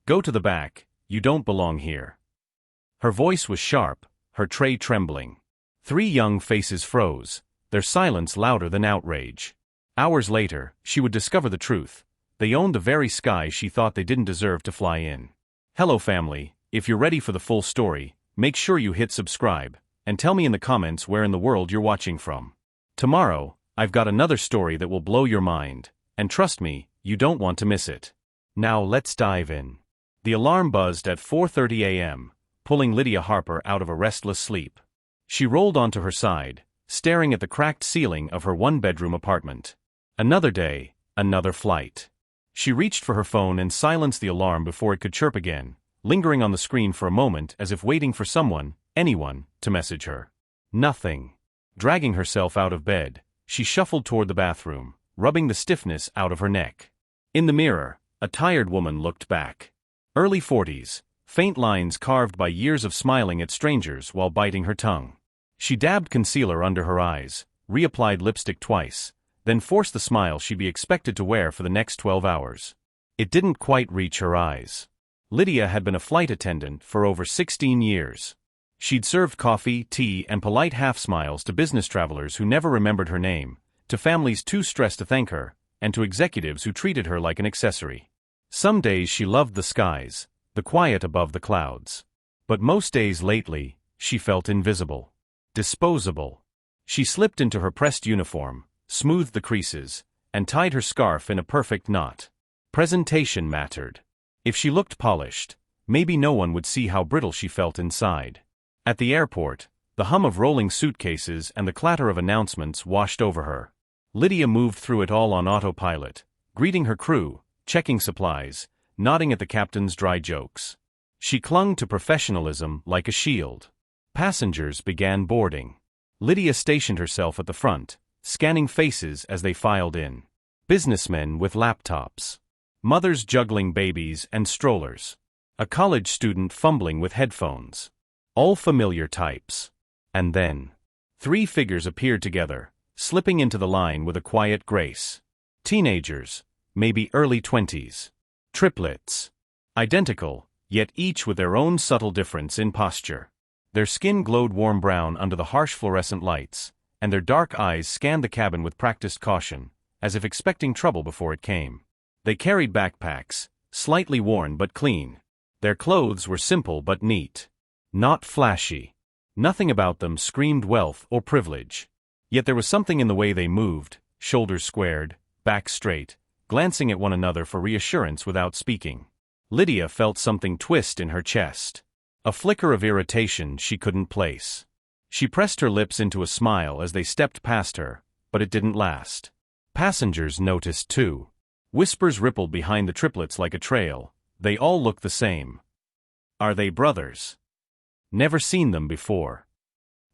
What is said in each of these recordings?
Go to the back, you don't belong here." Her voice was sharp, her tray trembling. 3 young faces froze, their silence louder than outrage. Hours later, she would discover the truth. They owned the very sky she thought they didn't deserve to fly in. Hello family, if you're ready for the full story, make sure you hit subscribe, and tell me in the comments where in the world you're watching from. Tomorrow, I've got another story that will blow your mind, and trust me, you don't want to miss it. Now let's dive in. The alarm buzzed at 4:30 a.m., pulling Lydia Harper out of a restless sleep. She rolled onto her side, staring at the cracked ceiling of her one-bedroom apartment. Another day, another flight. She reached for her phone and silenced the alarm before it could chirp again, lingering on the screen for a moment as if waiting for someone, anyone, to message her. Nothing. Dragging herself out of bed, she shuffled toward the bathroom, rubbing the stiffness out of her neck. In the mirror, a tired woman looked back. Early 40s, faint lines carved by years of smiling at strangers while biting her tongue. She dabbed concealer under her eyes, reapplied lipstick twice, then forced the smile she'd be expected to wear for the next 12 hours. It didn't quite reach her eyes. Lydia had been a flight attendant for over 16 years. She'd served coffee, tea, and polite half-smiles to business travelers who never remembered her name, to families too stressed to thank her, and to executives who treated her like an accessory. Some days she loved the skies, the quiet above the clouds. But most days lately, she felt invisible. Disposable. She slipped into her pressed uniform, smoothed the creases, and tied her scarf in a perfect knot. Presentation mattered. If she looked polished, maybe no one would see how brittle she felt inside. At the airport, the hum of rolling suitcases and the clatter of announcements washed over her. Lydia moved through it all on autopilot, greeting her crew, checking supplies, nodding at the captain's dry jokes. She clung to professionalism like a shield. Passengers began boarding. Lydia stationed herself at the front, scanning faces as they filed in. Businessmen with laptops. Mothers juggling babies and strollers. A college student fumbling with headphones. All familiar types. And then, 3 figures appeared together, slipping into the line with a quiet grace. Teenagers, maybe early 20s. Triplets. Identical, yet each with their own subtle difference in posture. Their skin glowed warm brown under the harsh fluorescent lights, and their dark eyes scanned the cabin with practiced caution, as if expecting trouble before it came. They carried backpacks, slightly worn but clean. Their clothes were simple but neat. Not flashy. Nothing about them screamed wealth or privilege. Yet there was something in the way they moved, shoulders squared, back straight, glancing at one another for reassurance without speaking. Lydia felt something twist in her chest. A flicker of irritation she couldn't place. She pressed her lips into a smile as they stepped past her, but it didn't last. Passengers noticed too. Whispers rippled behind the triplets like a trail. They all look the same. Are they brothers? Never seen them before.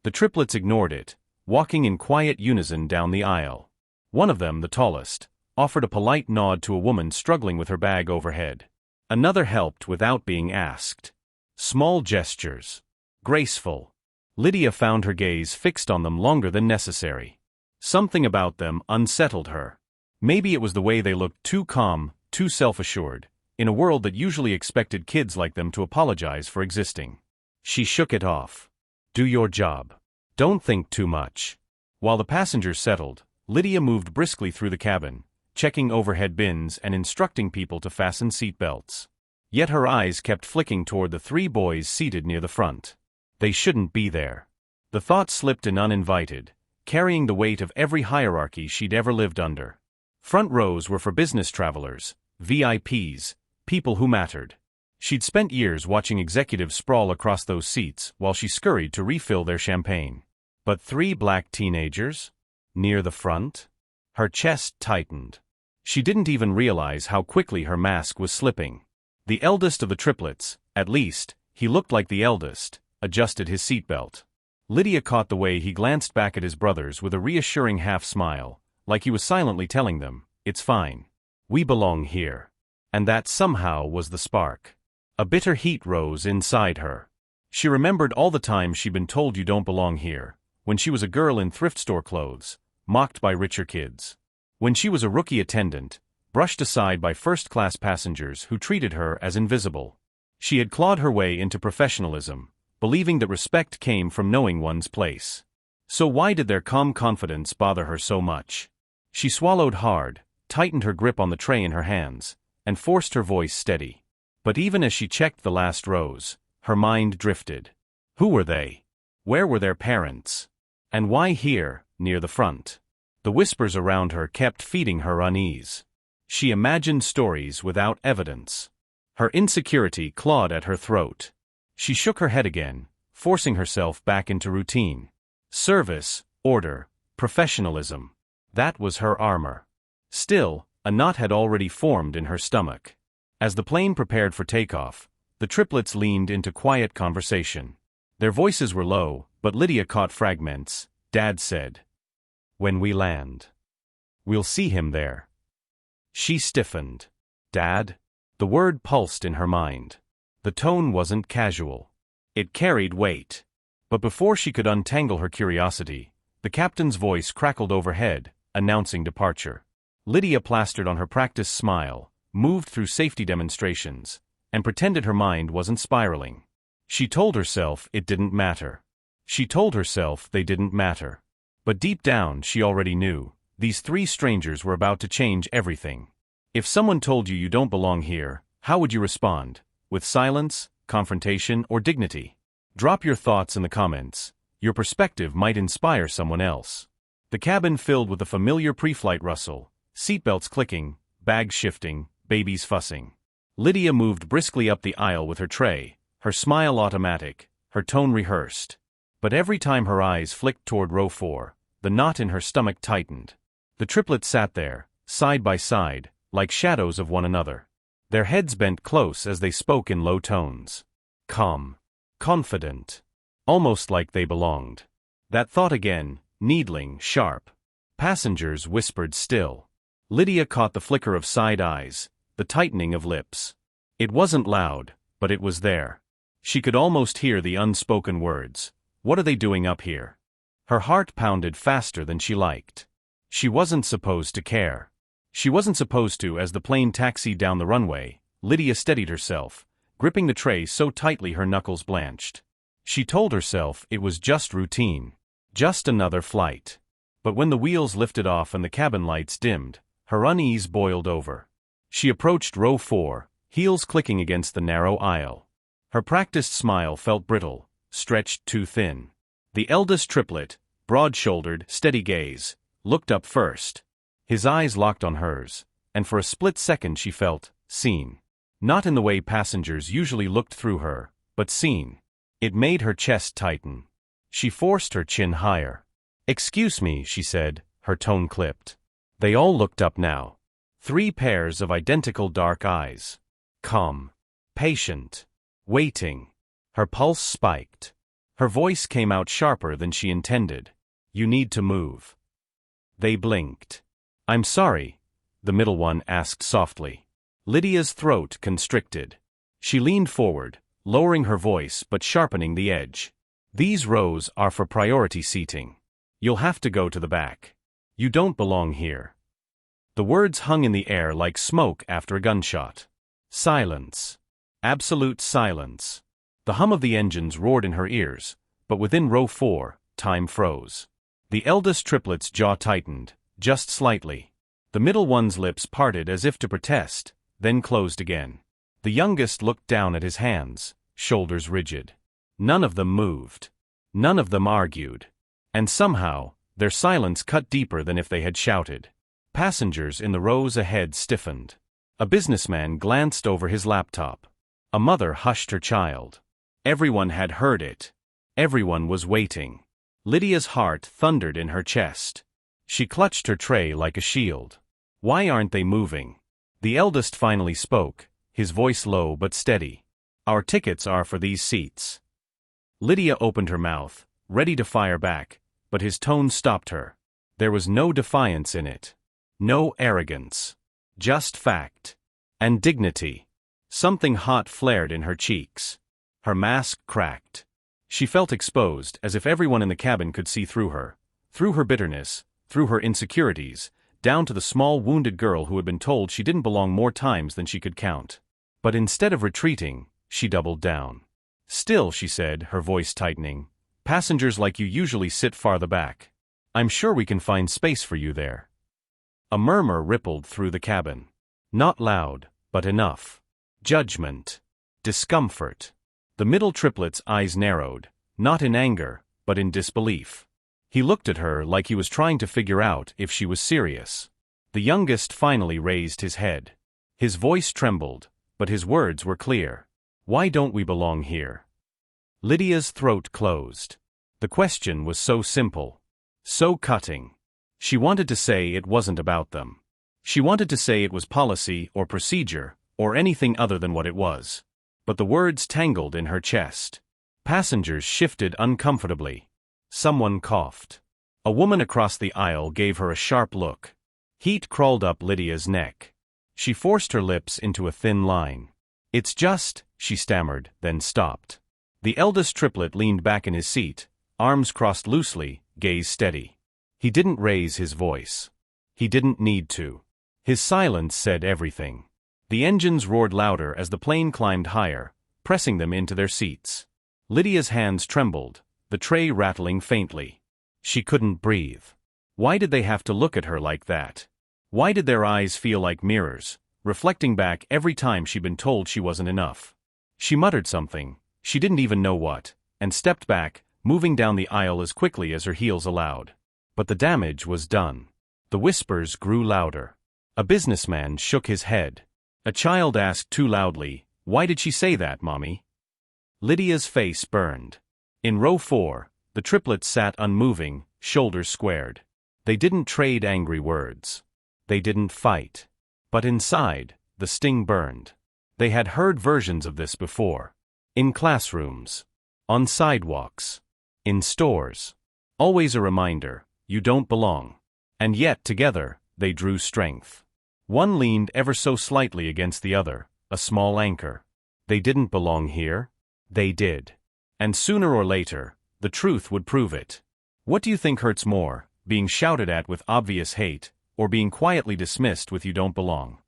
The triplets ignored it, walking in quiet unison down the aisle. One of them, the tallest, offered a polite nod to a woman struggling with her bag overhead. Another helped without being asked. Small gestures. Graceful. Lydia found her gaze fixed on them longer than necessary. Something about them unsettled her. Maybe it was the way they looked, too calm, too self-assured, in a world that usually expected kids like them to apologize for existing. She shook it off. Do your job. Don't think too much. While the passengers settled, Lydia moved briskly through the cabin, checking overhead bins and instructing people to fasten seatbelts. Yet her eyes kept flicking toward the 3 boys seated near the front. They shouldn't be there. The thought slipped in uninvited, carrying the weight of every hierarchy she'd ever lived under. Front rows were for business travelers, VIPs, people who mattered. She'd spent years watching executives sprawl across those seats while she scurried to refill their champagne. But 3 black teenagers? Near the front? Her chest tightened. She didn't even realize how quickly her mask was slipping. The eldest of the triplets, at least, he looked like the eldest, adjusted his seatbelt. Lydia caught the way he glanced back at his brothers with a reassuring half-smile, like he was silently telling them, "It's fine. We belong here." And that somehow was the spark. A bitter heat rose inside her. She remembered all the times she'd been told you don't belong here, when she was a girl in thrift store clothes, mocked by richer kids. When she was a rookie attendant, brushed aside by first-class passengers who treated her as invisible. She had clawed her way into professionalism, believing that respect came from knowing one's place. So why did their calm confidence bother her so much? She swallowed hard, tightened her grip on the tray in her hands, and forced her voice steady. But even as she checked the last rows, her mind drifted. Who were they? Where were their parents? And why here, near the front? The whispers around her kept feeding her unease. She imagined stories without evidence. Her insecurity clawed at her throat. She shook her head again, forcing herself back into routine. Service, order, professionalism. That was her armor. Still, a knot had already formed in her stomach. As the plane prepared for takeoff, the triplets leaned into quiet conversation. Their voices were low, but Lydia caught fragments. Dad said, "When we land, we'll see him there." She stiffened. Dad? The word pulsed in her mind. The tone wasn't casual. It carried weight. But before she could untangle her curiosity, the captain's voice crackled overhead, announcing departure. Lydia plastered on her practiced smile, moved through safety demonstrations, and pretended her mind wasn't spiraling. She told herself it didn't matter. She told herself they didn't matter. But deep down she already knew, these three strangers were about to change everything. If someone told you you don't belong here, how would you respond? With silence, confrontation, or dignity? Drop your thoughts in the comments. Your perspective might inspire someone else. The cabin filled with a familiar pre-flight rustle, seatbelts clicking, bags shifting, babies fussing. Lydia moved briskly up the aisle with her tray, her smile automatic, her tone rehearsed. But every time her eyes flicked toward row 4, the knot in her stomach tightened. The triplets sat there, side by side, like shadows of one another. Their heads bent close as they spoke in low tones. Calm. Confident. Almost like they belonged. That thought again, needling, sharp. Passengers whispered still. Lydia caught the flicker of side eyes, the tightening of lips. It wasn't loud, but it was there. She could almost hear the unspoken words. What are they doing up here? Her heart pounded faster than she liked. She wasn't supposed to care. She wasn't supposed to. As the plane taxied down the runway, Lydia steadied herself, gripping the tray so tightly her knuckles blanched. She told herself it was just routine. Just another flight. But when the wheels lifted off and the cabin lights dimmed, her unease boiled over. She approached row 4, heels clicking against the narrow aisle. Her practiced smile felt brittle, stretched too thin. The eldest triplet, broad-shouldered, steady gaze, looked up first. His eyes locked on hers, and for a split second she felt seen. Not in the way passengers usually looked through her, but seen. It made her chest tighten. She forced her chin higher. "Excuse me," she said, her tone clipped. They all looked up now. 3 pairs of identical dark eyes. Calm. Patient. Waiting. Her pulse spiked. Her voice came out sharper than she intended. "You need to move." They blinked. "I'm sorry," the middle one asked softly. Lydia's throat constricted. She leaned forward, lowering her voice but sharpening the edge. "These rows are for priority seating. You'll have to go to the back. You don't belong here." The words hung in the air like smoke after a gunshot. Silence. Absolute silence. The hum of the engines roared in her ears, but within row 4, time froze. The eldest triplet's jaw tightened, just slightly. The middle one's lips parted as if to protest, then closed again. The youngest looked down at his hands, shoulders rigid. None of them moved. None of them argued. And somehow, their silence cut deeper than if they had shouted. Passengers in the rows ahead stiffened. A businessman glanced over his laptop. A mother hushed her child. Everyone had heard it. Everyone was waiting. Lydia's heart thundered in her chest. She clutched her tray like a shield. "Why aren't they moving?" The eldest finally spoke, his voice low but steady. "Our tickets are for these seats." Lydia opened her mouth, ready to fire back, but his tone stopped her. There was no defiance in it. No arrogance. Just fact. And dignity. Something hot flared in her cheeks. Her mask cracked. She felt exposed, as if everyone in the cabin could see through her bitterness, through her insecurities, down to the small wounded girl who had been told she didn't belong more times than she could count. But instead of retreating, she doubled down. "Still," she said, her voice tightening, "passengers like you usually sit farther back. I'm sure we can find space for you there." A murmur rippled through the cabin. Not loud, but enough. Judgment. Discomfort. The middle triplet's eyes narrowed, not in anger, but in disbelief. He looked at her like he was trying to figure out if she was serious. The youngest finally raised his head. His voice trembled, but his words were clear. "Why don't we belong here?" Lydia's throat closed. The question was so simple. So cutting. She wanted to say it wasn't about them. She wanted to say it was policy or procedure, or anything other than what it was. But the words tangled in her chest. Passengers shifted uncomfortably. Someone coughed. A woman across the aisle gave her a sharp look. Heat crawled up Lydia's neck. She forced her lips into a thin line. "It's just," she stammered, then stopped. The eldest triplet leaned back in his seat, arms crossed loosely, gaze steady. He didn't raise his voice. He didn't need to. His silence said everything. The engines roared louder as the plane climbed higher, pressing them into their seats. Lydia's hands trembled, the tray rattling faintly. She couldn't breathe. Why did they have to look at her like that? Why did their eyes feel like mirrors, reflecting back every time she'd been told she wasn't enough? She muttered something, she didn't even know what, and stepped back, moving down the aisle as quickly as her heels allowed. But the damage was done. The whispers grew louder. A businessman shook his head. A child asked too loudly, "Why did she say that, Mommy?" Lydia's face burned. In row 4, the triplets sat unmoving, shoulders squared. They didn't trade angry words. They didn't fight. But inside, the sting burned. They had heard versions of this before. In classrooms. On sidewalks. In stores. Always a reminder, you don't belong. And yet, together, they drew strength. One leaned ever so slightly against the other, a small anchor. They didn't belong here. They did. And sooner or later, the truth would prove it. What do you think hurts more, being shouted at with obvious hate, or being quietly dismissed with "you don't belong"?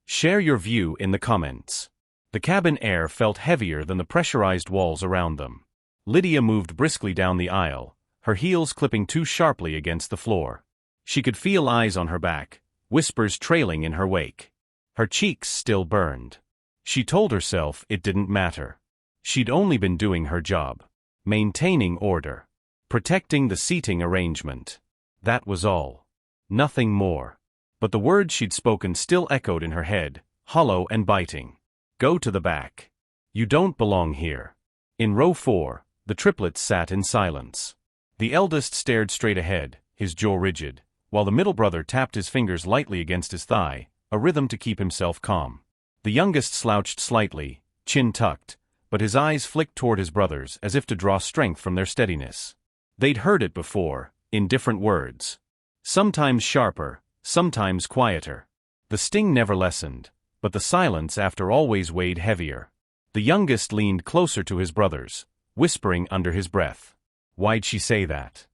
Share your view in the comments. The cabin air felt heavier than the pressurized walls around them. Lydia moved briskly down the aisle, her heels clipping too sharply against the floor. She could feel eyes on her back, whispers trailing in her wake. Her cheeks still burned. She told herself it didn't matter. She'd only been doing her job. Maintaining order. Protecting the seating arrangement. That was all. Nothing more. But the words she'd spoken still echoed in her head, hollow and biting. "Go to the back. You don't belong here." In row 4, the triplets sat in silence. The eldest stared straight ahead, his jaw rigid, while the middle brother tapped his fingers lightly against his thigh, a rhythm to keep himself calm. The youngest slouched slightly, chin tucked, but his eyes flicked toward his brothers as if to draw strength from their steadiness. They'd heard it before, in different words. Sometimes sharper, sometimes quieter. The sting never lessened, but the silence after always weighed heavier. The youngest leaned closer to his brothers, whispering under his breath. "Why'd she say that?"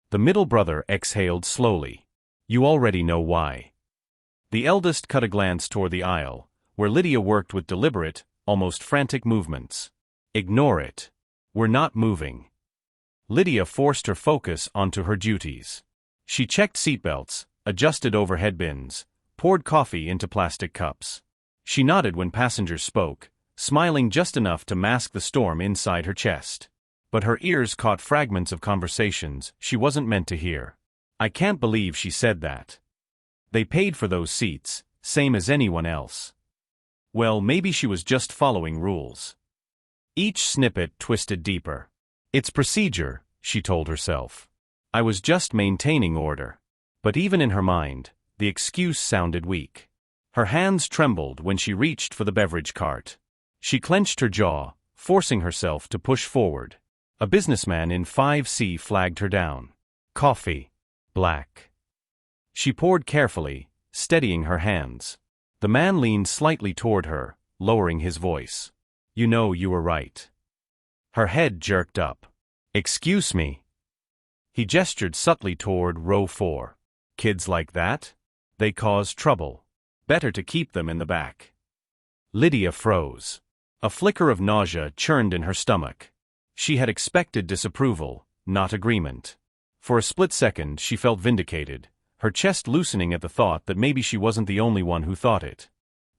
The middle brother exhaled slowly. "You already know why." The eldest cut a glance toward the aisle, where Lydia worked with deliberate, almost frantic movements. "Ignore it. We're not moving." Lydia forced her focus onto her duties. She checked seatbelts, adjusted overhead bins, poured coffee into plastic cups. She nodded when passengers spoke, smiling just enough to mask the storm inside her chest. But her ears caught fragments of conversations she wasn't meant to hear. "I can't believe she said that. They paid for those seats, same as anyone else." Well, maybe she was just following rules. Each snippet twisted deeper. "It's procedure," she told herself. "I was just maintaining order." But even in her mind, the excuse sounded weak. Her hands trembled when she reached for the beverage cart. She clenched her jaw, forcing herself to push forward. A businessman in 5C flagged her down. "Coffee. Black." She poured carefully, steadying her hands. The man leaned slightly toward her, lowering his voice. "You know you were right." Her head jerked up. "Excuse me." He gestured subtly toward row 4. Kids like that? They cause trouble. Better to keep them in the back. Lydia froze. A flicker of nausea churned in her stomach. She had expected disapproval, not agreement. For a split second she felt vindicated, her chest loosening at the thought that maybe she wasn't the only one who thought it.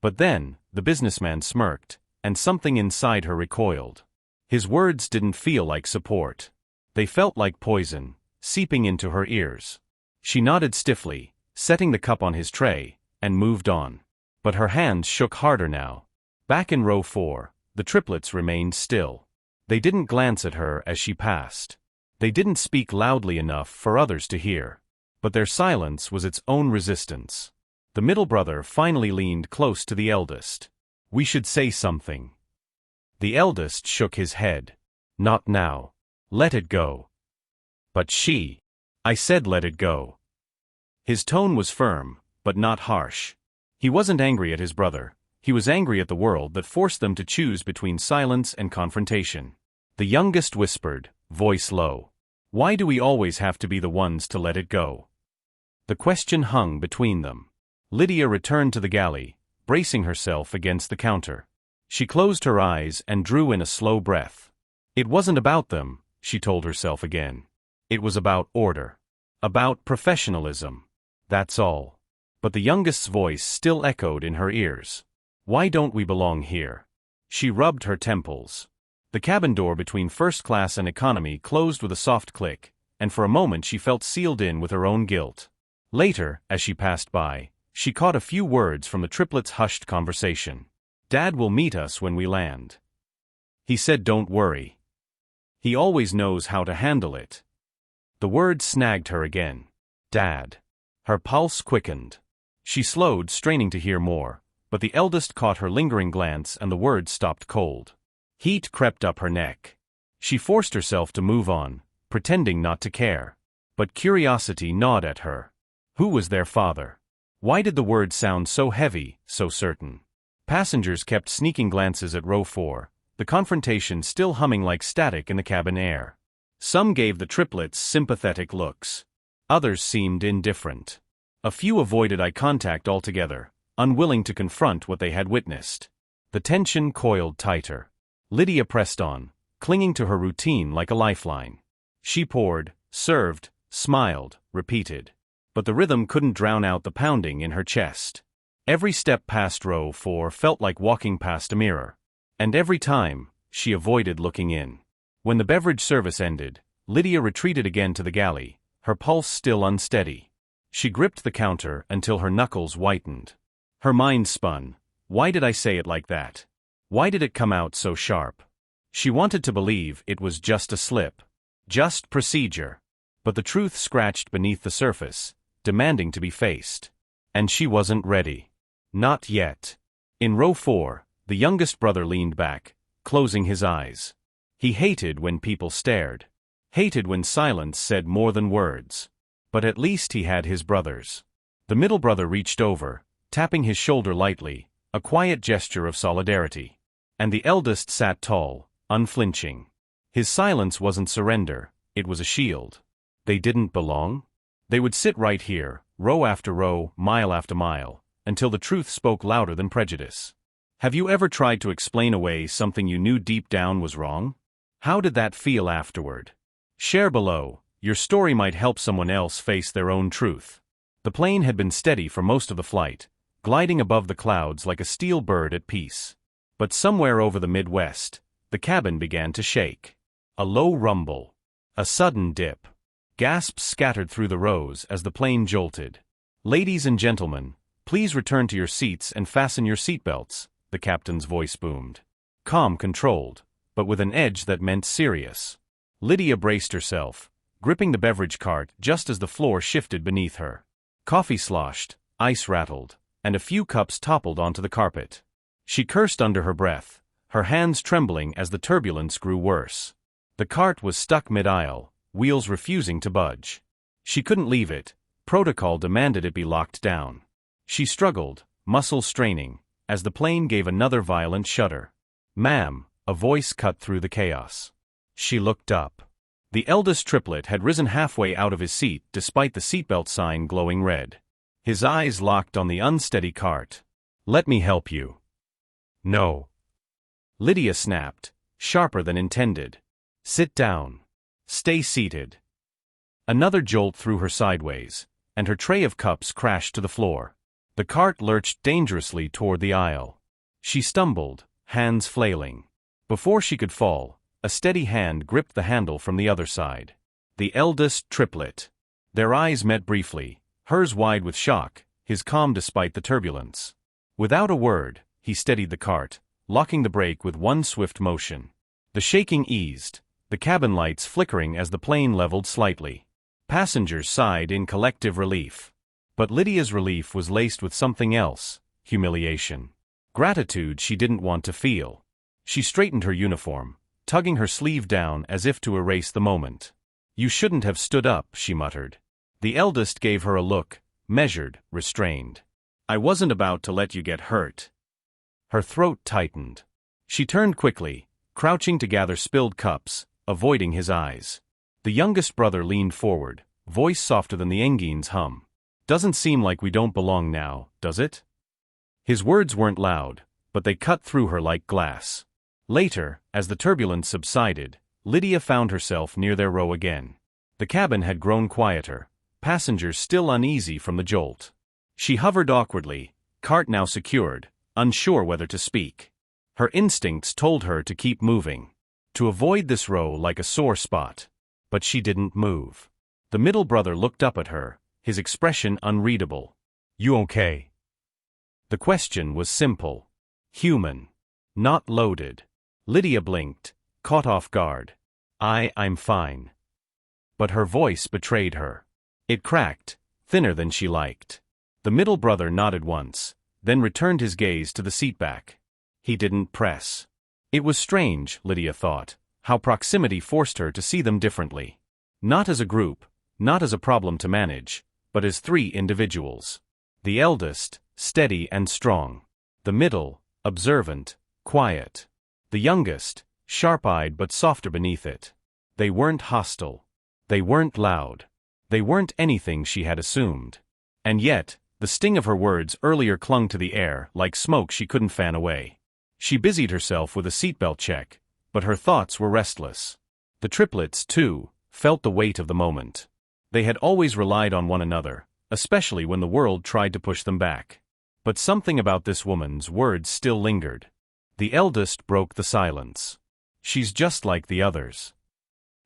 But then, the businessman smirked, and something inside her recoiled. His words didn't feel like support. They felt like poison, seeping into her ears. She nodded stiffly, setting the cup on his tray, and moved on. But her hands shook harder now. Back in row 4, the triplets remained still. They didn't glance at her as she passed. They didn't speak loudly enough for others to hear. But their silence was its own resistance. The middle brother finally leaned close to the eldest. "We should say something." The eldest shook his head. "Not now. Let it go." "But she—" "I said let it go." His tone was firm, but not harsh. He wasn't angry at his brother. He was angry at the world that forced them to choose between silence and confrontation. The youngest whispered, voice low, "Why do we always have to be the ones to let it go?" The question hung between them. Lydia returned to the galley, bracing herself against the counter. She closed her eyes and drew in a slow breath. It wasn't about them, she told herself again. It was about order. About professionalism. That's all. But the youngest's voice still echoed in her ears. "Why don't we belong here?" She rubbed her temples. The cabin door between first class and economy closed with a soft click, and for a moment she felt sealed in with her own guilt. Later, as she passed by, she caught a few words from the triplets' hushed conversation. "Dad will meet us when we land. He said don't worry. He always knows how to handle it." The word snagged her again. Dad. Her pulse quickened. She slowed, straining to hear more, but the eldest caught her lingering glance and the words stopped cold. Heat crept up her neck. She forced herself to move on, pretending not to care. But curiosity gnawed at her. Who was their father? Why did the words sound so heavy, so certain? Passengers kept sneaking glances at row 4, the confrontation still humming like static in the cabin air. Some gave the triplets sympathetic looks. Others seemed indifferent. A few avoided eye contact altogether, unwilling to confront what they had witnessed. The tension coiled tighter. Lydia pressed on, clinging to her routine like a lifeline. She poured, served, smiled, repeated. But the rhythm couldn't drown out the pounding in her chest. Every step past row 4 felt like walking past a mirror. And every time, she avoided looking in. When the beverage service ended, Lydia retreated again to the galley, her pulse still unsteady. She gripped the counter until her knuckles whitened. Her mind spun. Why did I say it like that? Why did it come out so sharp? She wanted to believe it was just a slip. Just procedure. But the truth scratched beneath the surface, demanding to be faced. And she wasn't ready. Not yet. In row 4, the youngest brother leaned back, closing his eyes. He hated when people stared. Hated when silence said more than words. But at least he had his brothers. The middle brother reached over, tapping his shoulder lightly, a quiet gesture of solidarity. And the eldest sat tall, unflinching. His silence wasn't surrender, it was a shield. They didn't belong? They would sit right here, row after row, mile after mile, until the truth spoke louder than prejudice. Have you ever tried to explain away something you knew deep down was wrong? How did that feel afterward? Share below. Your story might help someone else face their own truth. The plane had been steady for most of the flight, gliding above the clouds like a steel bird at peace. But somewhere over the Midwest, the cabin began to shake. A low rumble. A sudden dip. Gasps scattered through the rows as the plane jolted. "Ladies and gentlemen, please return to your seats and fasten your seatbelts," the captain's voice boomed. Calm, controlled, but with an edge that meant serious. Lydia braced herself, gripping the beverage cart just as the floor shifted beneath her. Coffee sloshed, ice rattled, and a few cups toppled onto the carpet. She cursed under her breath, her hands trembling as the turbulence grew worse. The cart was stuck mid-aisle, wheels refusing to budge. She couldn't leave it, protocol demanded it be locked down. She struggled, muscles straining, as the plane gave another violent shudder. "Ma'am," a voice cut through the chaos. She looked up. The eldest Triplet had risen halfway out of his seat despite the seatbelt sign glowing red. His eyes locked on the unsteady cart. "Let me help you." "No." Lydia snapped, sharper than intended. "Sit down." "Stay seated." Another jolt threw her sideways, and her tray of cups crashed to the floor. The cart lurched dangerously toward the aisle. She stumbled, hands flailing. Before she could fall, a steady hand gripped the handle from the other side. The eldest Triplet. Their eyes met briefly, hers wide with shock, his calm despite the turbulence. Without a word, he steadied the cart, locking the brake with one swift motion. The shaking eased, the cabin lights flickering as the plane leveled slightly. Passengers sighed in collective relief. But Lydia's relief was laced with something else: humiliation. Gratitude she didn't want to feel. She straightened her uniform, tugging her sleeve down as if to erase the moment. "You shouldn't have stood up," she muttered. The eldest gave her a look, measured, restrained. "I wasn't about to let you get hurt." Her throat tightened. She turned quickly, crouching to gather spilled cups, avoiding his eyes. The youngest brother leaned forward, voice softer than the engine's hum. "Doesn't seem like we don't belong now, does it?" His words weren't loud, but they cut through her like glass. Later, as the turbulence subsided, Lydia found herself near their row again. The cabin had grown quieter, passengers still uneasy from the jolt. She hovered awkwardly, cart now secured, unsure whether to speak. Her instincts told her to keep moving, to avoid this row like a sore spot. But she didn't move. The middle brother looked up at her, his expression unreadable. "You okay?" The question was simple. Human. Not loaded. Lydia blinked, caught off guard. I'm fine." But her voice betrayed her. It cracked, thinner than she liked. The middle brother nodded once, then returned his gaze to the seatback. He didn't press. It was strange, Lydia thought, how proximity forced her to see them differently. Not as a group, not as a problem to manage, but as three individuals. The eldest, steady and strong. The middle, observant, quiet. The youngest, sharp-eyed but softer beneath it. They weren't hostile. They weren't loud. They weren't anything she had assumed. And yet, the sting of her words earlier clung to the air like smoke she couldn't fan away. She busied herself with a seatbelt check, but her thoughts were restless. The triplets, too, felt the weight of the moment. They had always relied on one another, especially when the world tried to push them back. But something about this woman's words still lingered. The eldest broke the silence. "She's just like the others."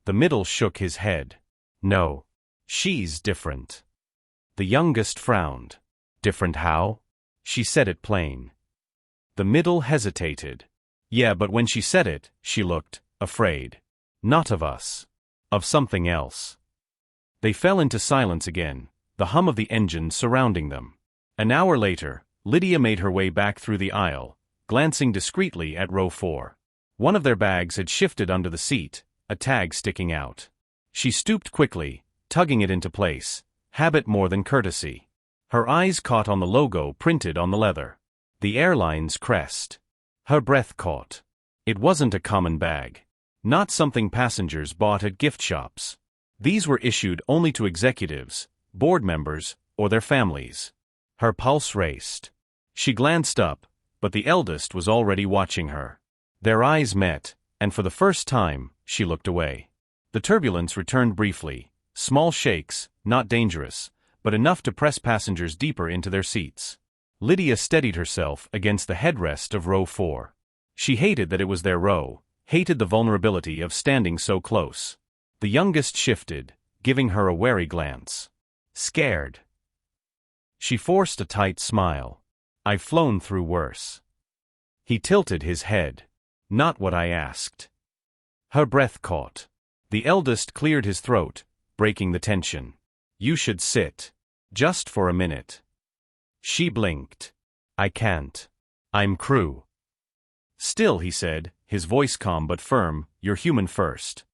The middle shook his head. "No. She's different." The youngest frowned. "Different how?" She said it plain. The middle hesitated. "Yeah, but when she said it, she looked afraid. Not of us. Of something else." They fell into silence again, the hum of the engine surrounding them. An hour later, Lydia made her way back through the aisle, glancing discreetly at row 4. One of their bags had shifted under the seat, a tag sticking out. She stooped quickly, tugging it into place, habit more than courtesy. Her eyes caught on the logo printed on the leather. The airline's crest. Her breath caught. It wasn't a common bag. Not something passengers bought at gift shops. These were issued only to executives, board members, or their families. Her pulse raced. She glanced up, but the eldest was already watching her. Their eyes met, and for the first time, she looked away. The turbulence returned briefly, small shakes, not dangerous, but enough to press passengers deeper into their seats. Lydia steadied herself against the headrest of row 4. She hated that it was their row, hated the vulnerability of standing so close. The youngest shifted, giving her a wary glance. "Scared?" She forced a tight smile. "I've flown through worse." He tilted his head. "Not what I asked." Her breath caught. The eldest cleared his throat, breaking the tension. "You should sit. Just for a minute." She blinked. "I can't. I'm crew." "Still," he said, his voice calm but firm, "you're human first."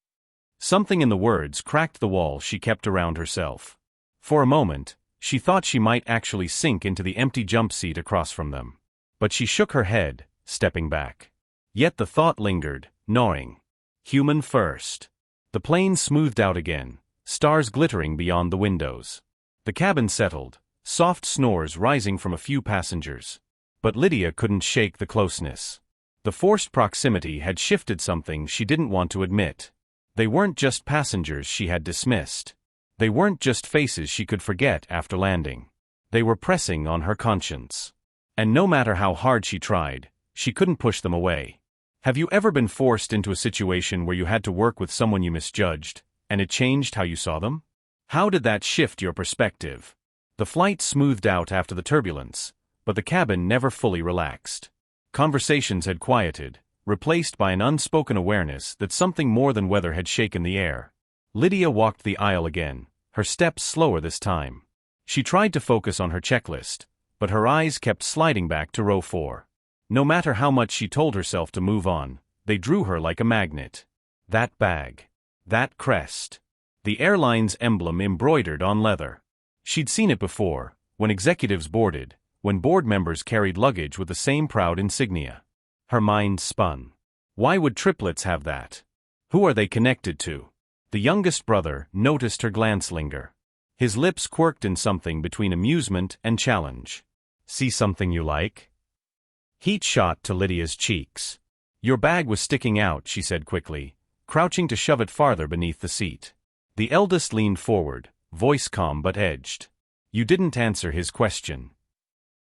Something in the words cracked the wall she kept around herself. For a moment, she thought she might actually sink into the empty jump seat across from them. But she shook her head, stepping back. Yet the thought lingered, gnawing. Human first. The plane smoothed out again, stars glittering beyond the windows. The cabin settled, soft snores rising from a few passengers. But Lydia couldn't shake the closeness. The forced proximity had shifted something she didn't want to admit. They weren't just passengers she had dismissed. They weren't just faces she could forget after landing. They were pressing on her conscience. And no matter how hard she tried, she couldn't push them away. Have you ever been forced into a situation where you had to work with someone you misjudged, and it changed how you saw them? How did that shift your perspective? The flight smoothed out after the turbulence, but the cabin never fully relaxed. Conversations had quieted, replaced by an unspoken awareness that something more than weather had shaken the air. Lydia walked the aisle again, her steps slower this time. She tried to focus on her checklist, but her eyes kept sliding back to row 4. No matter how much she told herself to move on, they drew her like a magnet. That bag. That crest. The airline's emblem embroidered on leather. She'd seen it before, when executives boarded, when board members carried luggage with the same proud insignia. Her mind spun. Why would triplets have that? Who are they connected to? The youngest brother noticed her glance linger. His lips quirked in something between amusement and challenge. See something you like? Heat shot to Lydia's cheeks. Your bag was sticking out, she said quickly, crouching to shove it farther beneath the seat. The eldest leaned forward, voice calm but edged. You didn't answer his question.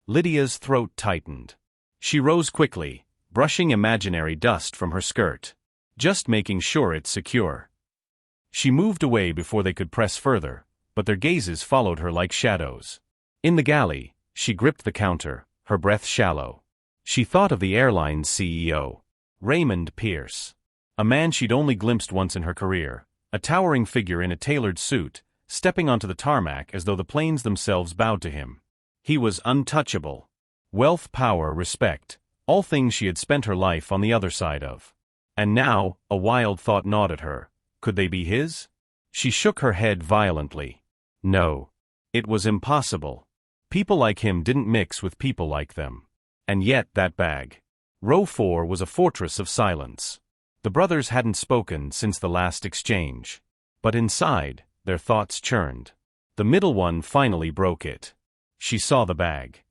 Lydia's throat tightened. She rose quickly, brushing imaginary dust from her skirt. Just making sure it's secure. She moved away before they could press further, but their gazes followed her like shadows. In the galley, she gripped the counter, her breath shallow. She thought of the airline's CEO, Raymond Pierce. A man she'd only glimpsed once in her career, a towering figure in a tailored suit, stepping onto the tarmac as though the planes themselves bowed to him. He was untouchable. Wealth, power, respect, all things she had spent her life on the other side of. And now, a wild thought gnawed at her. Could they be his? She shook her head violently. No. It was impossible. People like him didn't mix with people like them. And yet that bag. Row 4 was a fortress of silence. The brothers hadn't spoken since the last exchange. But inside, their thoughts churned. The middle one finally broke it. She saw the bag.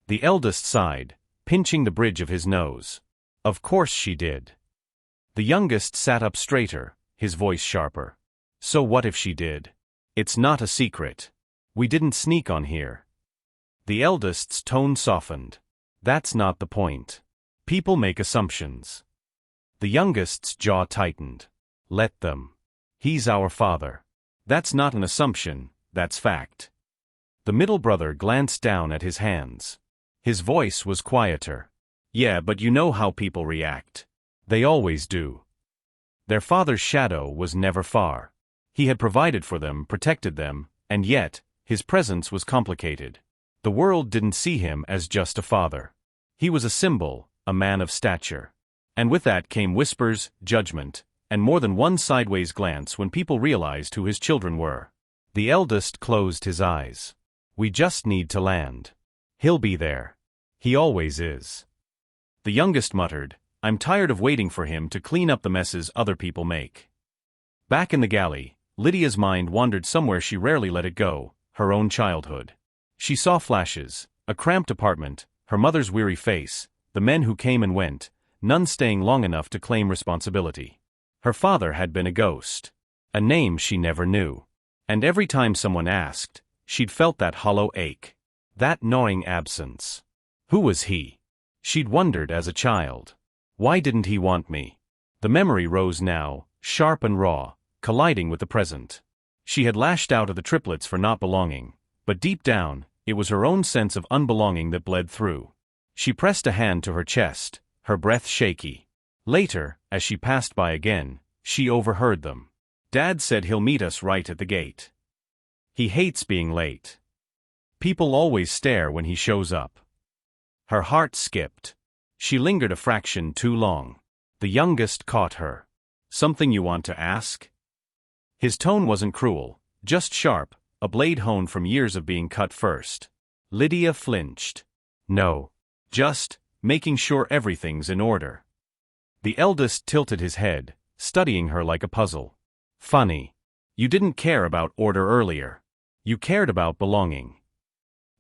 The eldest sighed, pinching the bridge of his nose. Of course she did. The youngest sat up straighter, his voice sharper. So what if she did? It's not a secret. We didn't sneak on here. The eldest's tone softened. That's not the point. People make assumptions. The youngest's jaw tightened. Let them. He's our father. That's not an assumption, that's fact. The middle brother glanced down at his hands. His voice was quieter. Yeah, but you know how people react. They always do. Their father's shadow was never far. He had provided for them, protected them, and yet, his presence was complicated. The world didn't see him as just a father. He was a symbol, a man of stature. And with that came whispers, judgment, and more than one sideways glance when people realized who his children were. The eldest closed his eyes. We just need to land. He'll be there. He always is. The youngest muttered, I'm tired of waiting for him to clean up the messes other people make. Back in the galley, Lydia's mind wandered somewhere she rarely let it go, her own childhood. She saw flashes, a cramped apartment, her mother's weary face, the men who came and went, none staying long enough to claim responsibility. Her father had been a ghost. A name she never knew. And every time someone asked, she'd felt that hollow ache. That gnawing absence. Who was he? She'd wondered as a child. Why didn't he want me? The memory rose now, sharp and raw, colliding with the present. She had lashed out at the triplets for not belonging, but deep down, it was her own sense of unbelonging that bled through. She pressed a hand to her chest, her breath shaky. Later, as she passed by again, she overheard them. Dad said he'll meet us right at the gate. He hates being late. People always stare when he shows up. Her heart skipped. She lingered a fraction too long. The youngest caught her. Something you want to ask? His tone wasn't cruel, just sharp, a blade honed from years of being cut first. Lydia flinched. No. Just, making sure everything's in order. The eldest tilted his head, studying her like a puzzle. Funny. You didn't care about order earlier. You cared about belonging.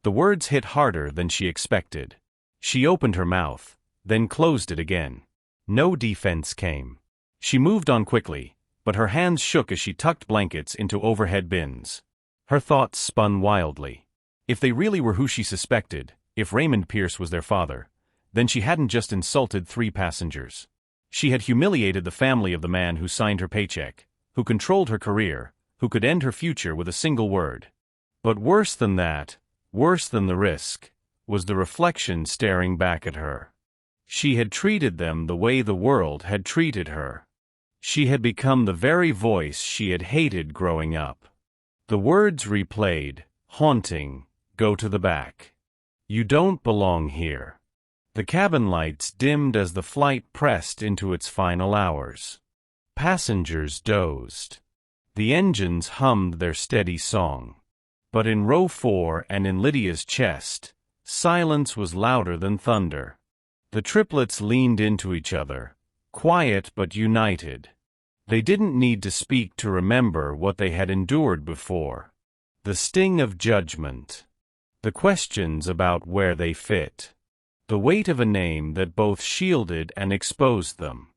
The words hit harder than she expected. She opened her mouth, then closed it again. No defense came. She moved on quickly, but her hands shook as she tucked blankets into overhead bins. Her thoughts spun wildly. If they really were who she suspected, if Raymond Pierce was their father, then she hadn't just insulted 3 passengers. She had humiliated the family of the man who signed her paycheck, who controlled her career, who could end her future with a single word. But worse than that, worse than the risk, was the reflection staring back at her. She had treated them the way the world had treated her. She had become the very voice she had hated growing up. The words replayed, haunting, "Go to the back. You don't belong here." The cabin lights dimmed as the flight pressed into its final hours. Passengers dozed. The engines hummed their steady song. But in row 4 and in Lydia's chest, silence was louder than thunder. The triplets leaned into each other, quiet but united. They didn't need to speak to remember what they had endured before. The sting of judgment. The questions about where they fit. The weight of a name that both shielded and exposed them.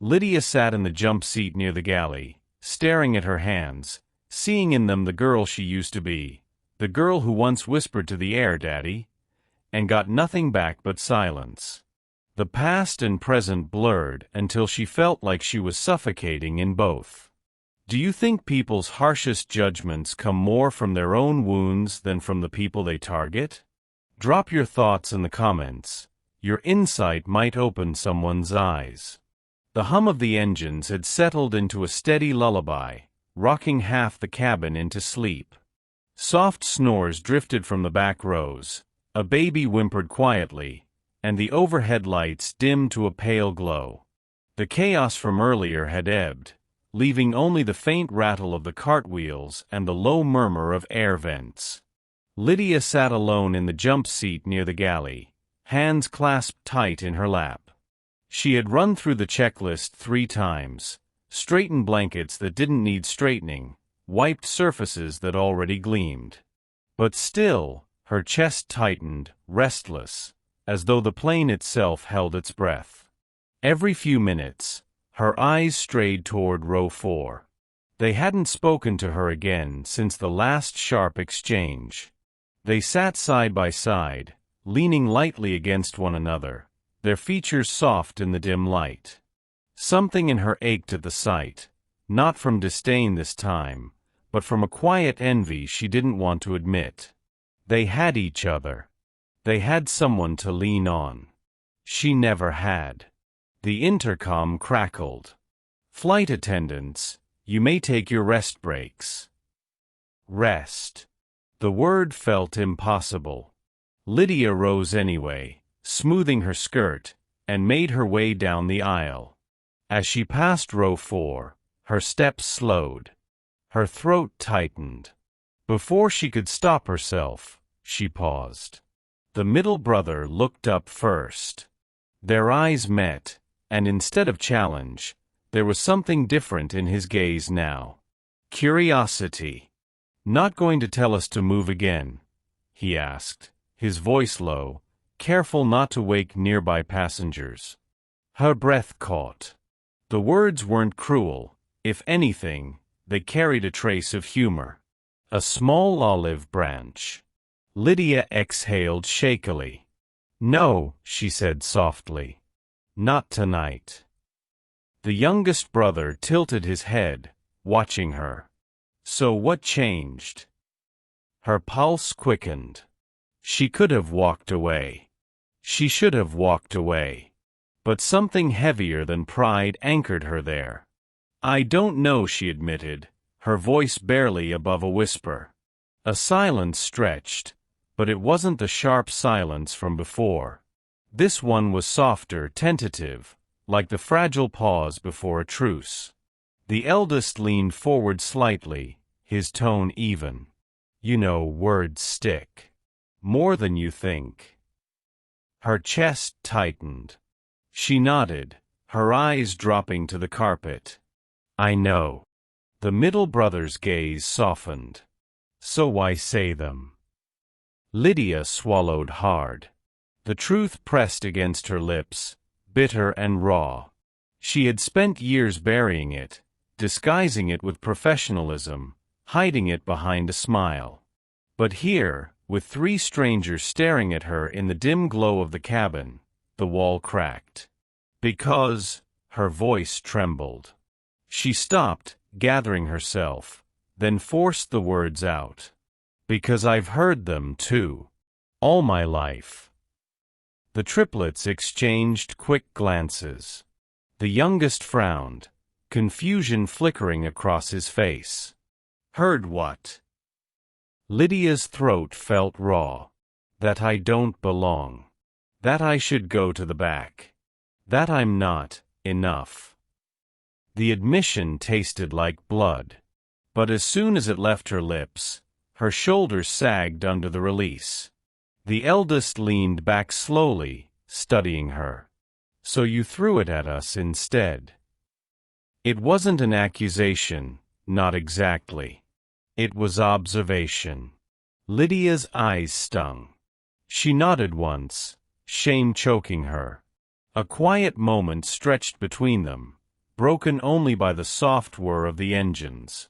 Lydia sat in the jump seat near the galley, staring at her hands, seeing in them the girl she used to be, the girl who once whispered to the air, "Daddy," and got nothing back but silence. The past and present blurred until she felt like she was suffocating in both. Do you think people's harshest judgments come more from their own wounds than from the people they target? Drop your thoughts in the comments. Your insight might open someone's eyes. The hum of the engines had settled into a steady lullaby, rocking half the cabin into sleep. Soft snores drifted from the back rows, a baby whimpered quietly, and the overhead lights dimmed to a pale glow. The chaos from earlier had ebbed, leaving only the faint rattle of the cartwheels and the low murmur of air vents. Lydia sat alone in the jump seat near the galley, hands clasped tight in her lap. She had run through the checklist 3 times, straightened blankets that didn't need straightening, wiped surfaces that already gleamed. But still, her chest tightened, restless, as though the plane itself held its breath. Every few minutes, her eyes strayed toward row 4. They hadn't spoken to her again since the last sharp exchange. They sat side by side, leaning lightly against one another, their features soft in the dim light. Something in her ached at the sight, not from disdain this time, but from a quiet envy she didn't want to admit. They had each other. They had someone to lean on. She never had. The intercom crackled. "Flight attendants, you may take your rest breaks." Rest. The word felt impossible. Lydia rose anyway, smoothing her skirt, and made her way down the aisle. As she passed row 4, her steps slowed. Her throat tightened. Before she could stop herself, she paused. The middle brother looked up first. Their eyes met, and instead of challenge, there was something different in his gaze now. Curiosity. "Not going to tell us to move again?" he asked, his voice low, careful not to wake nearby passengers. Her breath caught. The words weren't cruel. If anything, they carried a trace of humor. A small olive branch. Lydia exhaled shakily. "No," she said softly. "Not tonight." The youngest brother tilted his head, watching her. "So what changed?" Her pulse quickened. She could have walked away. She should have walked away. But something heavier than pride anchored her there. "I don't know," she admitted, her voice barely above a whisper. A silence stretched, but it wasn't the sharp silence from before. This one was softer, tentative, like the fragile pause before a truce. The eldest leaned forward slightly, his tone even. "You know, words stick. More than you think." Her chest tightened. She nodded, her eyes dropping to the carpet. "I know." The middle brother's gaze softened. So why say them? Lydia swallowed hard. The truth pressed against her lips, bitter and raw. She had spent years burying it, disguising it with professionalism, hiding it behind a smile. But here, with 3 strangers staring at her in the dim glow of the cabin, the wall cracked. Because, her voice trembled. She stopped, gathering herself, then forced the words out. Because I've heard them, too. All my life. The triplets exchanged quick glances. The youngest frowned, confusion flickering across his face. Heard what? Lydia's throat felt raw. That I don't belong. That I should go to the back. That I'm not enough. The admission tasted like blood. But as soon as it left her lips, her shoulders sagged under the release. The eldest leaned back slowly, studying her. So you threw it at us instead. It wasn't an accusation, not exactly. It was observation. Lydia's eyes stung. She nodded once, shame choking her. A quiet moment stretched between them, broken only by the soft whir of the engines.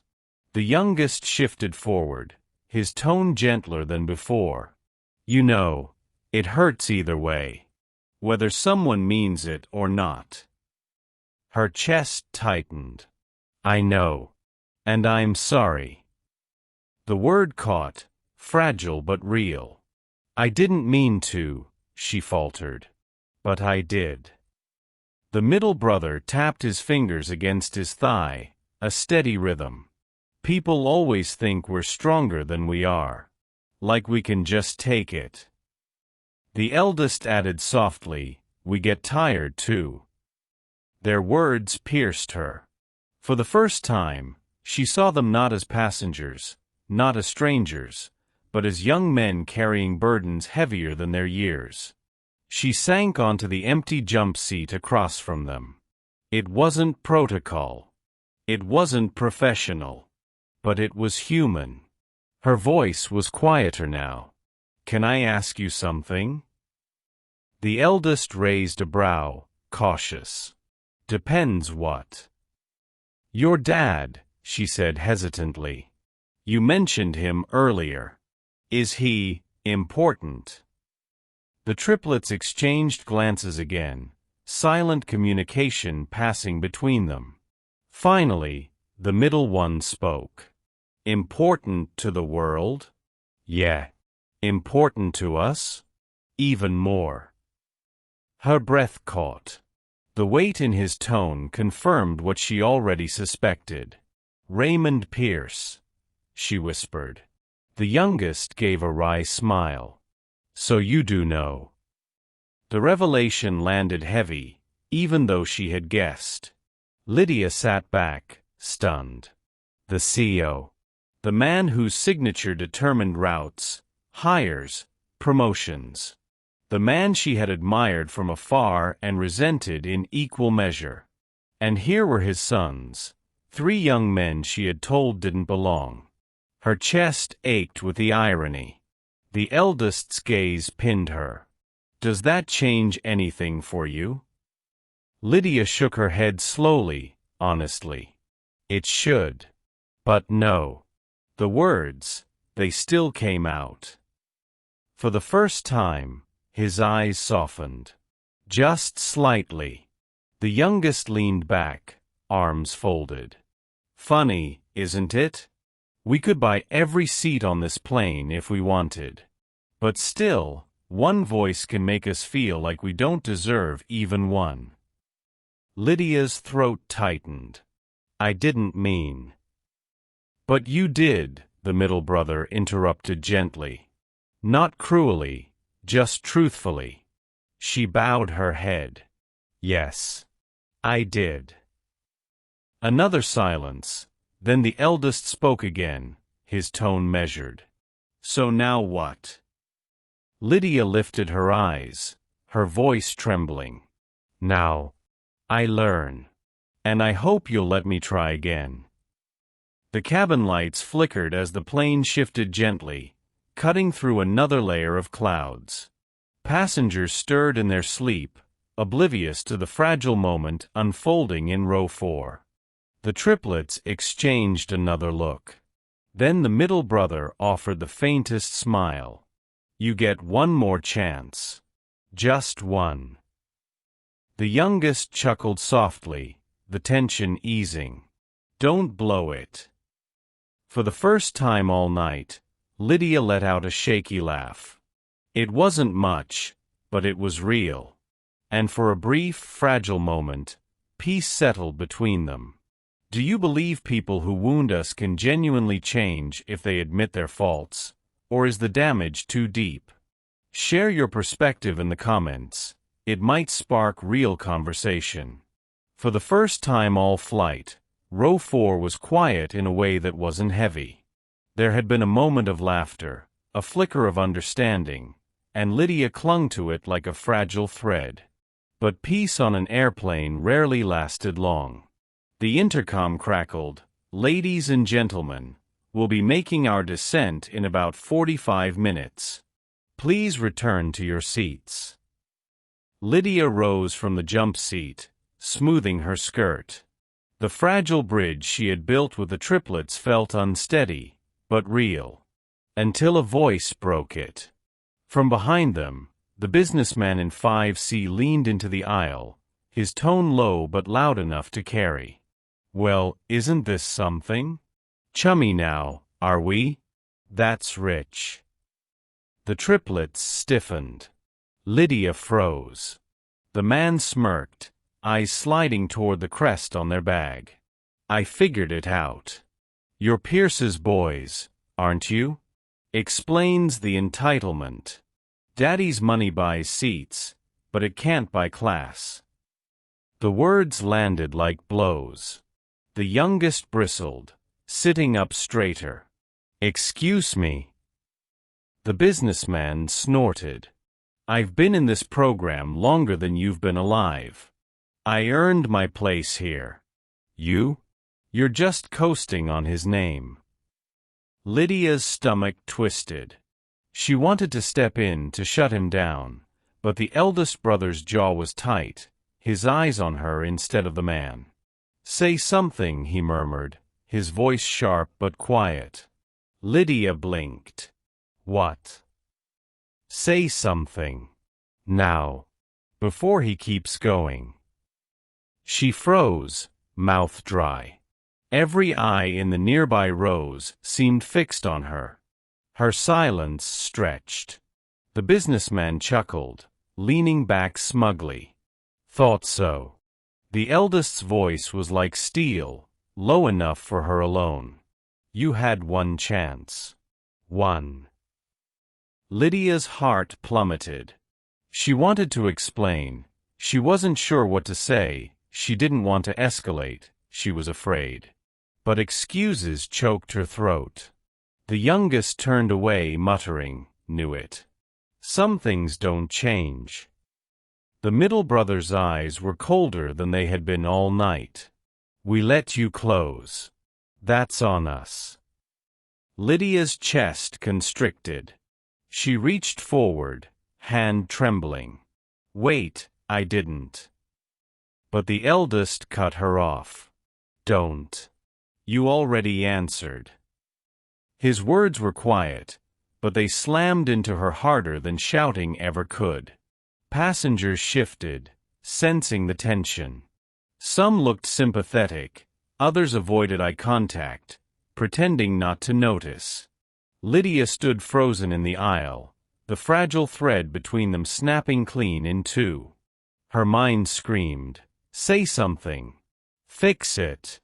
The youngest shifted forward, his tone gentler than before. You know, it hurts either way, whether someone means it or not. Her chest tightened. I know. And I'm sorry. The word caught, fragile but real. I didn't mean to, she faltered. But I did. The middle brother tapped his fingers against his thigh, a steady rhythm. People always think we're stronger than we are. Like we can just take it. The eldest added softly, we get tired too. Their words pierced her. For the first time, she saw them not as passengers, not as strangers, but as young men carrying burdens heavier than their years. She sank onto the empty jump seat across from them. It wasn't protocol. It wasn't professional. But it was human. Her voice was quieter now. Can I ask you something? The eldest raised a brow, cautious. Depends what. Your dad, she said hesitantly. You mentioned him earlier. Is he important? The triplets exchanged glances again, silent communication passing between them. Finally, the middle one spoke. Important to the world? Yeah. Important to us? Even more. Her breath caught. The weight in his tone confirmed what she already suspected. Raymond Pierce, she whispered. The youngest gave a wry smile. So you do know. The revelation landed heavy, even though she had guessed. Lydia sat back, stunned. The CEO. The man whose signature determined routes, hires, promotions. The man she had admired from afar and resented in equal measure. And here were his sons, 3 young men she had told didn't belong. Her chest ached with the irony. The eldest's gaze pinned her. Does that change anything for you? Lydia shook her head slowly, honestly. It should. But no. The words, they still came out. For the first time, his eyes softened. Just slightly. The youngest leaned back, arms folded. Funny, isn't it? We could buy every seat on this plane if we wanted. But still, one voice can make us feel like we don't deserve even one. Lydia's throat tightened. I didn't mean. But you did, the middle brother interrupted gently. Not cruelly, just truthfully. She bowed her head. Yes. I did. Another silence, then the eldest spoke again, his tone measured. So now what? Lydia lifted her eyes, her voice trembling. Now, I learn. And I hope you'll let me try again. The cabin lights flickered as the plane shifted gently, cutting through another layer of clouds. Passengers stirred in their sleep, oblivious to the fragile moment unfolding in row 4. The triplets exchanged another look. Then the middle brother offered the faintest smile. "You get one more chance. Just one." The youngest chuckled softly, the tension easing. "Don't blow it." For the first time all night, Lydia let out a shaky laugh. It wasn't much, but it was real. And for a brief, fragile moment, peace settled between them. Do you believe people who wound us can genuinely change if they admit their faults, or is the damage too deep? Share your perspective in the comments. It might spark real conversation. For the first time all flight, row 4 was quiet in a way that wasn't heavy. There had been a moment of laughter, a flicker of understanding, and Lydia clung to it like a fragile thread. But peace on an airplane rarely lasted long. The intercom crackled. "Ladies and gentlemen, we'll be making our descent in about 45 minutes. Please return to your seats." Lydia rose from the jump seat, smoothing her skirt. The fragile bridge she had built with the triplets felt unsteady, but real. Until a voice broke it. From behind them, the businessman in 5C leaned into the aisle, his tone low but loud enough to carry. "Well, isn't this something? Chummy now, are we? That's rich." The triplets stiffened. Lydia froze. The man smirked, eyes sliding toward the crest on their bag. "I figured it out. You're Pierce's boys, aren't you? Explains the entitlement. Daddy's money buys seats, but it can't buy class." The words landed like blows. The youngest bristled, sitting up straighter. "Excuse me." The businessman snorted. "I've been in this program longer than you've been alive. I earned my place here. You're just coasting on his name." Lydia's stomach twisted. She wanted to step in to shut him down, but the eldest brother's jaw was tight, his eyes on her instead of the man. "Say something," he murmured, his voice sharp but quiet. Lydia blinked. "What?" "Say something. Now. Before he keeps going." She froze, mouth dry. Every eye in the nearby rows seemed fixed on her. Her silence stretched. The businessman chuckled, leaning back smugly. "Thought so." The eldest's voice was like steel, low enough for her alone. "You had one chance. One." Lydia's heart plummeted. She wanted to explain. She wasn't sure what to say. She didn't want to escalate. She was afraid. But excuses choked her throat. The youngest turned away, muttering, "Knew it. Some things don't change." The middle brother's eyes were colder than they had been all night. "We let you close. That's on us." Lydia's chest constricted. She reached forward, hand trembling. "Wait, I didn't." But the eldest cut her off. "Don't. You already answered." His words were quiet, but they slammed into her harder than shouting ever could. Passengers shifted, sensing the tension. Some looked sympathetic, others avoided eye contact, pretending not to notice. Lydia stood frozen in the aisle, the fragile thread between them snapping clean in two. Her mind screamed, "Say something. Fix it."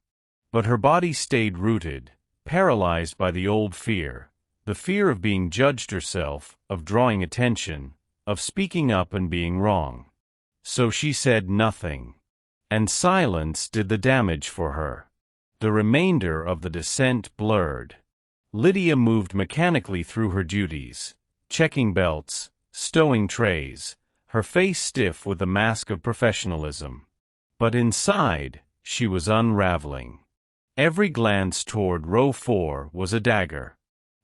But her body stayed rooted, paralyzed by the old fear, the fear of being judged herself, of drawing attention, of speaking up and being wrong. So she said nothing. And silence did the damage for her. The remainder of the descent blurred. Lydia moved mechanically through her duties, checking belts, stowing trays, her face stiff with the mask of professionalism. But inside, she was unraveling. Every glance toward row 4 was a dagger.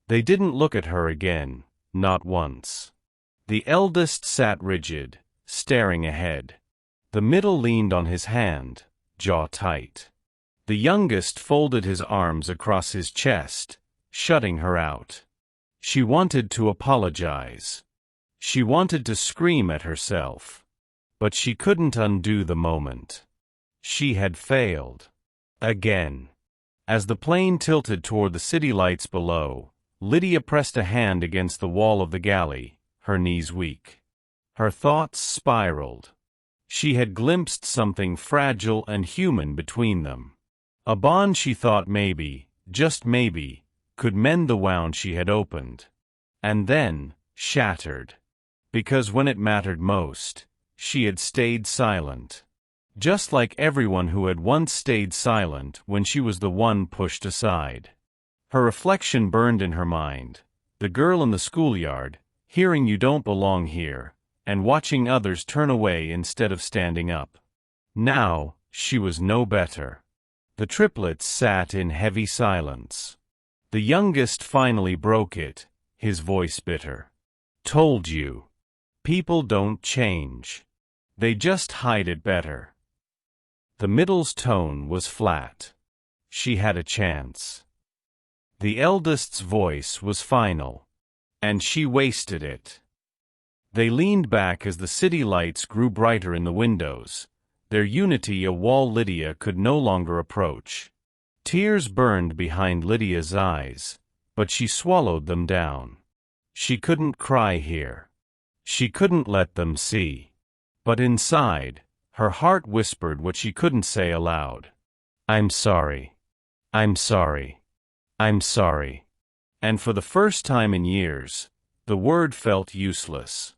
They didn't look at her again, not once. The eldest sat rigid, staring ahead. The middle leaned on his hand, jaw tight. The youngest folded his arms across his chest, shutting her out. She wanted to apologize. She wanted to scream at herself. But she couldn't undo the moment. She had failed. Again. As the plane tilted toward the city lights below, Lydia pressed a hand against the wall of the galley, her knees weak. Her thoughts spiraled. She had glimpsed something fragile and human between them. A bond she thought maybe, just maybe, could mend the wound she had opened. And then, shattered. Because when it mattered most, she had stayed silent. Just like everyone who had once stayed silent when she was the one pushed aside. Her reflection burned in her mind. The girl in the schoolyard, hearing "you don't belong here," and watching others turn away instead of standing up. Now, she was no better. The triplets sat in heavy silence. The youngest finally broke it, his voice bitter. "Told you. People don't change. They just hide it better." The middle's tone was flat. She had a chance. The eldest's voice was final. And she wasted it. They leaned back as the city lights grew brighter in the windows, their unity a wall Lydia could no longer approach. Tears burned behind Lydia's eyes, but she swallowed them down. She couldn't cry here. She couldn't let them see. But inside, her heart whispered what she couldn't say aloud. "I'm sorry. I'm sorry. I'm sorry." And for the first time in years, the word felt useless.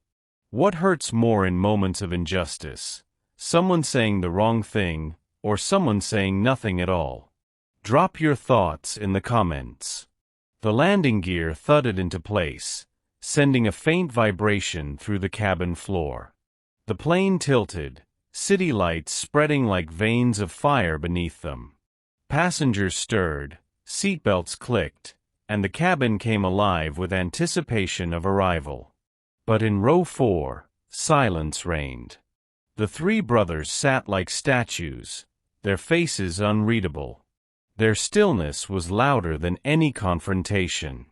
What hurts more in moments of injustice? Someone saying the wrong thing, or someone saying nothing at all? Drop your thoughts in the comments. The landing gear thudded into place, sending a faint vibration through the cabin floor. The plane tilted, city lights spreading like veins of fire beneath them. Passengers stirred, seatbelts clicked, and the cabin came alive with anticipation of arrival. But in row 4, silence reigned. The three brothers sat like statues, their faces unreadable. Their stillness was louder than any confrontation.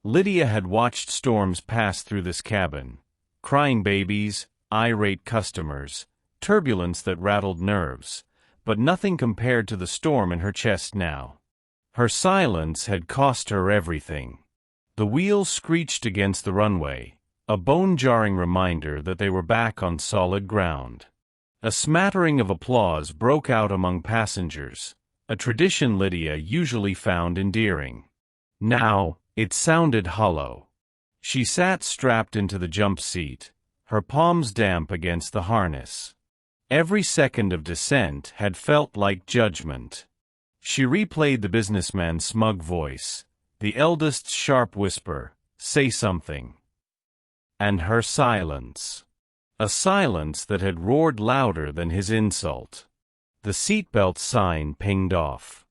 Lydia had watched storms pass through this cabin. Crying babies, irate customers, turbulence that rattled nerves, but nothing compared to the storm in her chest now. Her silence had cost her everything. The wheels screeched against the runway, a bone-jarring reminder that they were back on solid ground. A smattering of applause broke out among passengers, a tradition Lydia usually found endearing. Now, it sounded hollow. She sat strapped into the jump seat, her palms damp against the harness. Every second of descent had felt like judgment. She replayed the businessman's smug voice, the eldest's sharp whisper, "Say something." And her silence. A silence that had roared louder than his insult. The seatbelt sign pinged off.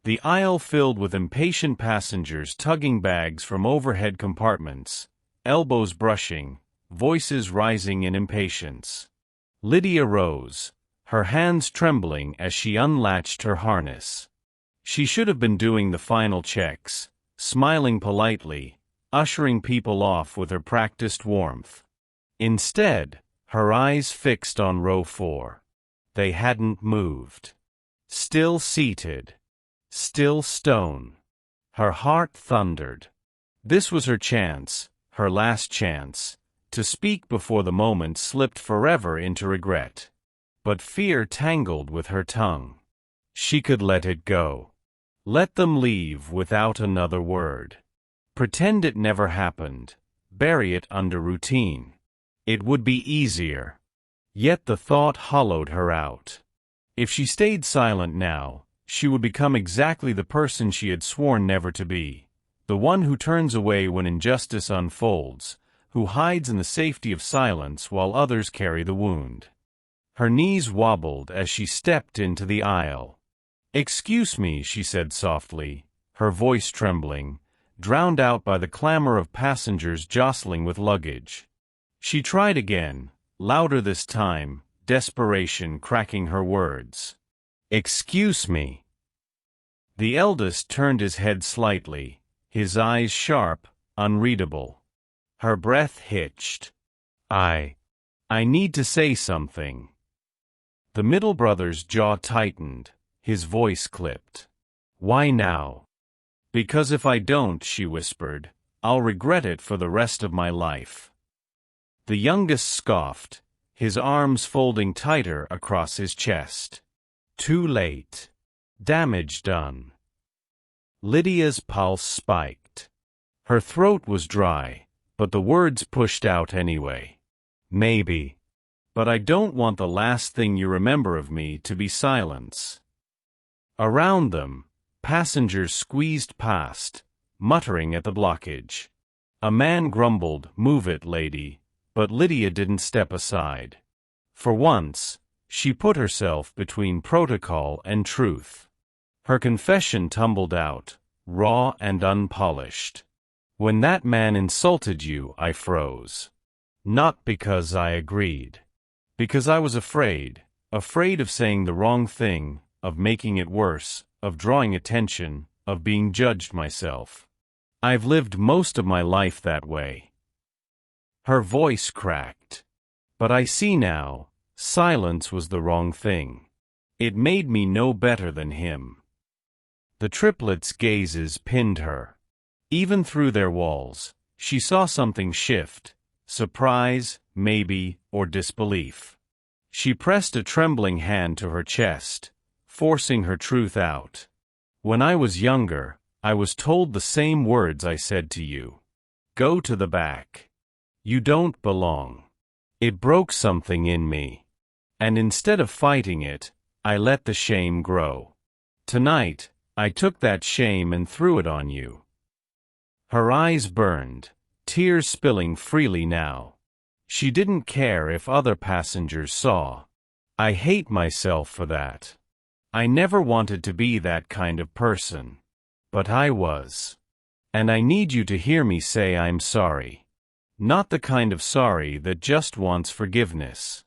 The aisle filled with impatient passengers tugging bags from overhead compartments, elbows brushing, voices rising in impatience. Lydia rose, her hands trembling as she unlatched her harness. She should have been doing the final checks, smiling politely, ushering people off with her practiced warmth. Instead, her eyes fixed on row 4. They hadn't moved. Still seated. Still stone. Her heart thundered. This was her chance, her last chance, to speak before the moment slipped forever into regret. But fear tangled with her tongue. She could let it go. Let them leave without another word. Pretend it never happened. Bury it under routine. It would be easier. Yet the thought hollowed her out. If she stayed silent now, she would become exactly the person she had sworn never to be. The one who turns away when injustice unfolds, who hides in the safety of silence while others carry the wound. Her knees wobbled as she stepped into the aisle. "Excuse me," she said softly, her voice trembling, drowned out by the clamor of passengers jostling with luggage. She tried again, louder this time, desperation cracking her words. "Excuse me." The eldest turned his head slightly, his eyes sharp, unreadable. Her breath hitched. I need to say something." The middle brother's jaw tightened, his voice clipped. "Why now?" "Because if I don't," she whispered, "I'll regret it for the rest of my life." The youngest scoffed, his arms folding tighter across his chest. Too late. Damage done. Lydia's pulse spiked. Her throat was dry, but the words pushed out anyway. "Maybe. But I don't want the last thing you remember of me to be silence." Around them, passengers squeezed past, muttering at the blockage. A man grumbled, "Move it, lady," but Lydia didn't step aside. For once, she put herself between protocol and truth. Her confession tumbled out, raw and unpolished. "When that man insulted you, I froze. Not because I agreed. Because I was afraid of saying the wrong thing, of making it worse, of drawing attention, of being judged myself. I've lived most of my life that way." Her voice cracked. "But I see now, silence was the wrong thing. It made me no better than him." The triplets' gazes pinned her. Even through their walls, she saw something shift, surprise, maybe, or disbelief. She pressed a trembling hand to her chest, forcing her truth out. "When I was younger, I was told the same words I said to you. Go to the back. You don't belong." It broke something in me. And instead of fighting it, I let the shame grow. Tonight, I took that shame and threw it on you." Her eyes burned, tears spilling freely now. She didn't care if other passengers saw. "I hate myself for that. I never wanted to be that kind of person. But I was. And I need you to hear me say I'm sorry. Not the kind of sorry that just wants forgiveness.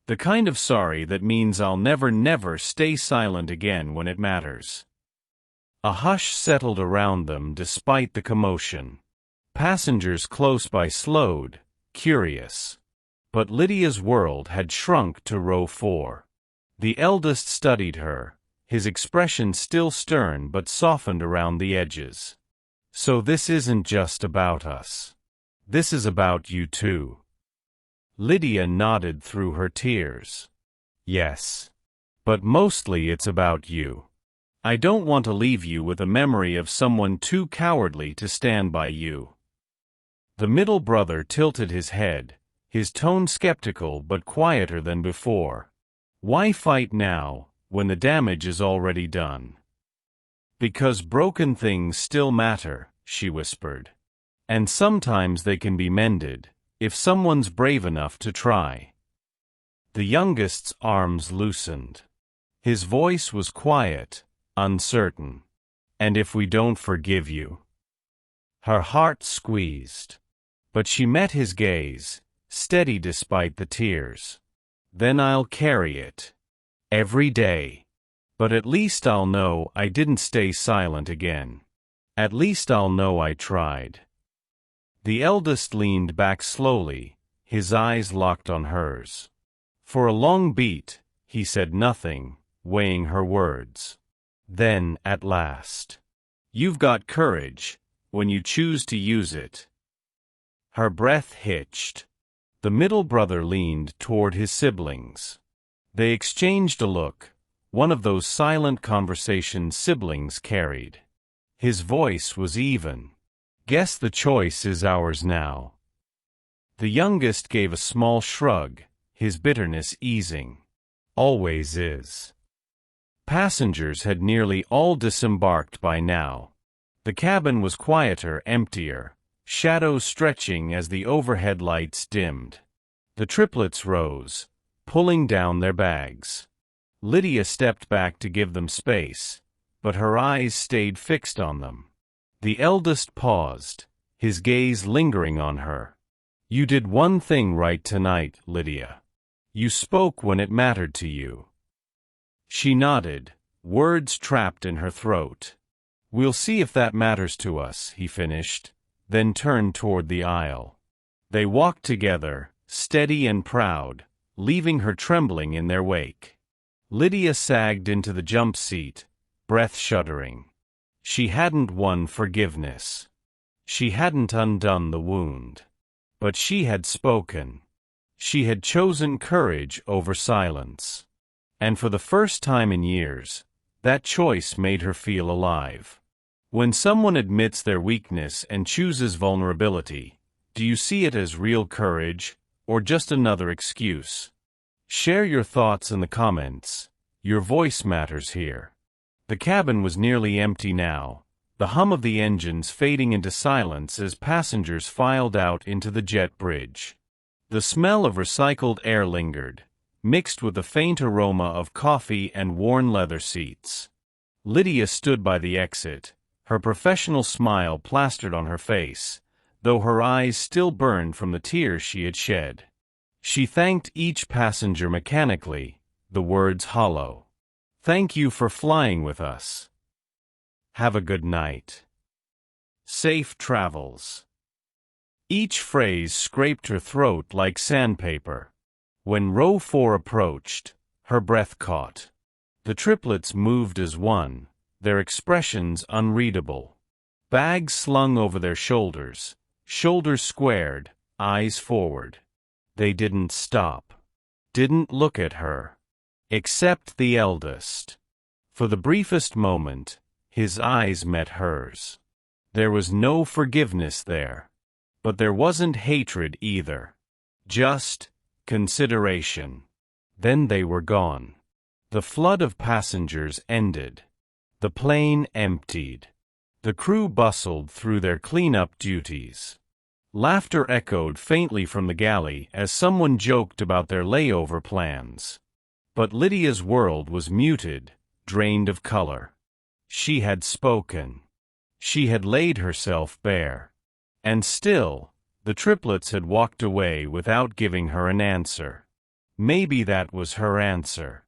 The kind of sorry that means I'll never stay silent again when it matters." A hush settled around them despite the commotion. Passengers close by slowed, curious. But Lydia's world had shrunk to row 4. The eldest studied her, his expression still stern but softened around the edges. "So this isn't just about us. This is about you too." Lydia nodded through her tears. "Yes. But mostly it's about you. I don't want to leave you with a memory of someone too cowardly to stand by you." The middle brother tilted his head, his tone skeptical but quieter than before. "Why fight now, when the damage is already done?" "Because broken things still matter," she whispered. "And sometimes they can be mended, if someone's brave enough to try." The youngest's arms loosened. His voice was quiet, uncertain. "And if we don't forgive you?" Her heart squeezed. But she met his gaze, steady despite the tears. "Then I'll carry it. Every day. But at least I'll know I didn't stay silent again. At least I'll know I tried." The eldest leaned back slowly, his eyes locked on hers. For a long beat, he said nothing, weighing her words. Then, at last, "You've got courage, when you choose to use it." Her breath hitched. The middle brother leaned toward his siblings. They exchanged a look, one of those silent conversations siblings carried. His voice was even. "Guess the choice is ours now." The youngest gave a small shrug, his bitterness easing. "Always is." Passengers had nearly all disembarked by now. The cabin was quieter, emptier, shadows stretching as the overhead lights dimmed. The triplets rose, pulling down their bags. Lydia stepped back to give them space, but her eyes stayed fixed on them. The eldest paused, his gaze lingering on her. "You did one thing right tonight, Lydia. You spoke when it mattered to you." She nodded, words trapped in her throat. "We'll see if that matters to us," he finished, then turned toward the aisle. They walked together, steady and proud, leaving her trembling in their wake. Lydia sagged into the jump seat, breath shuddering. She hadn't won forgiveness. She hadn't undone the wound. But she had spoken. She had chosen courage over silence. And for the first time in years, that choice made her feel alive. When someone admits their weakness and chooses vulnerability, do you see it as real courage, or just another excuse? Share your thoughts in the comments. Your voice matters here. The cabin was nearly empty now, the hum of the engines fading into silence as passengers filed out into the jet bridge. The smell of recycled air lingered, mixed with the faint aroma of coffee and worn leather seats. Lydia stood by the exit, her professional smile plastered on her face, though her eyes still burned from the tears she had shed. She thanked each passenger mechanically, the words hollow. "Thank you for flying with us. Have a good night. Safe travels." Each phrase scraped her throat like sandpaper. When row 4 approached, her breath caught. The triplets moved as one, their expressions unreadable. Bags slung over their shoulders, shoulders squared, eyes forward. They didn't stop. Didn't look at her. Except the eldest. For the briefest moment, his eyes met hers. There was no forgiveness there. But there wasn't hatred either. Just consideration. Then they were gone. The flood of passengers ended. The plane emptied. The crew bustled through their cleanup duties. Laughter echoed faintly from the galley as someone joked about their layover plans. But Lydia's world was muted, drained of color. She had spoken. She had laid herself bare. And still, the triplets had walked away without giving her an answer. Maybe that was her answer.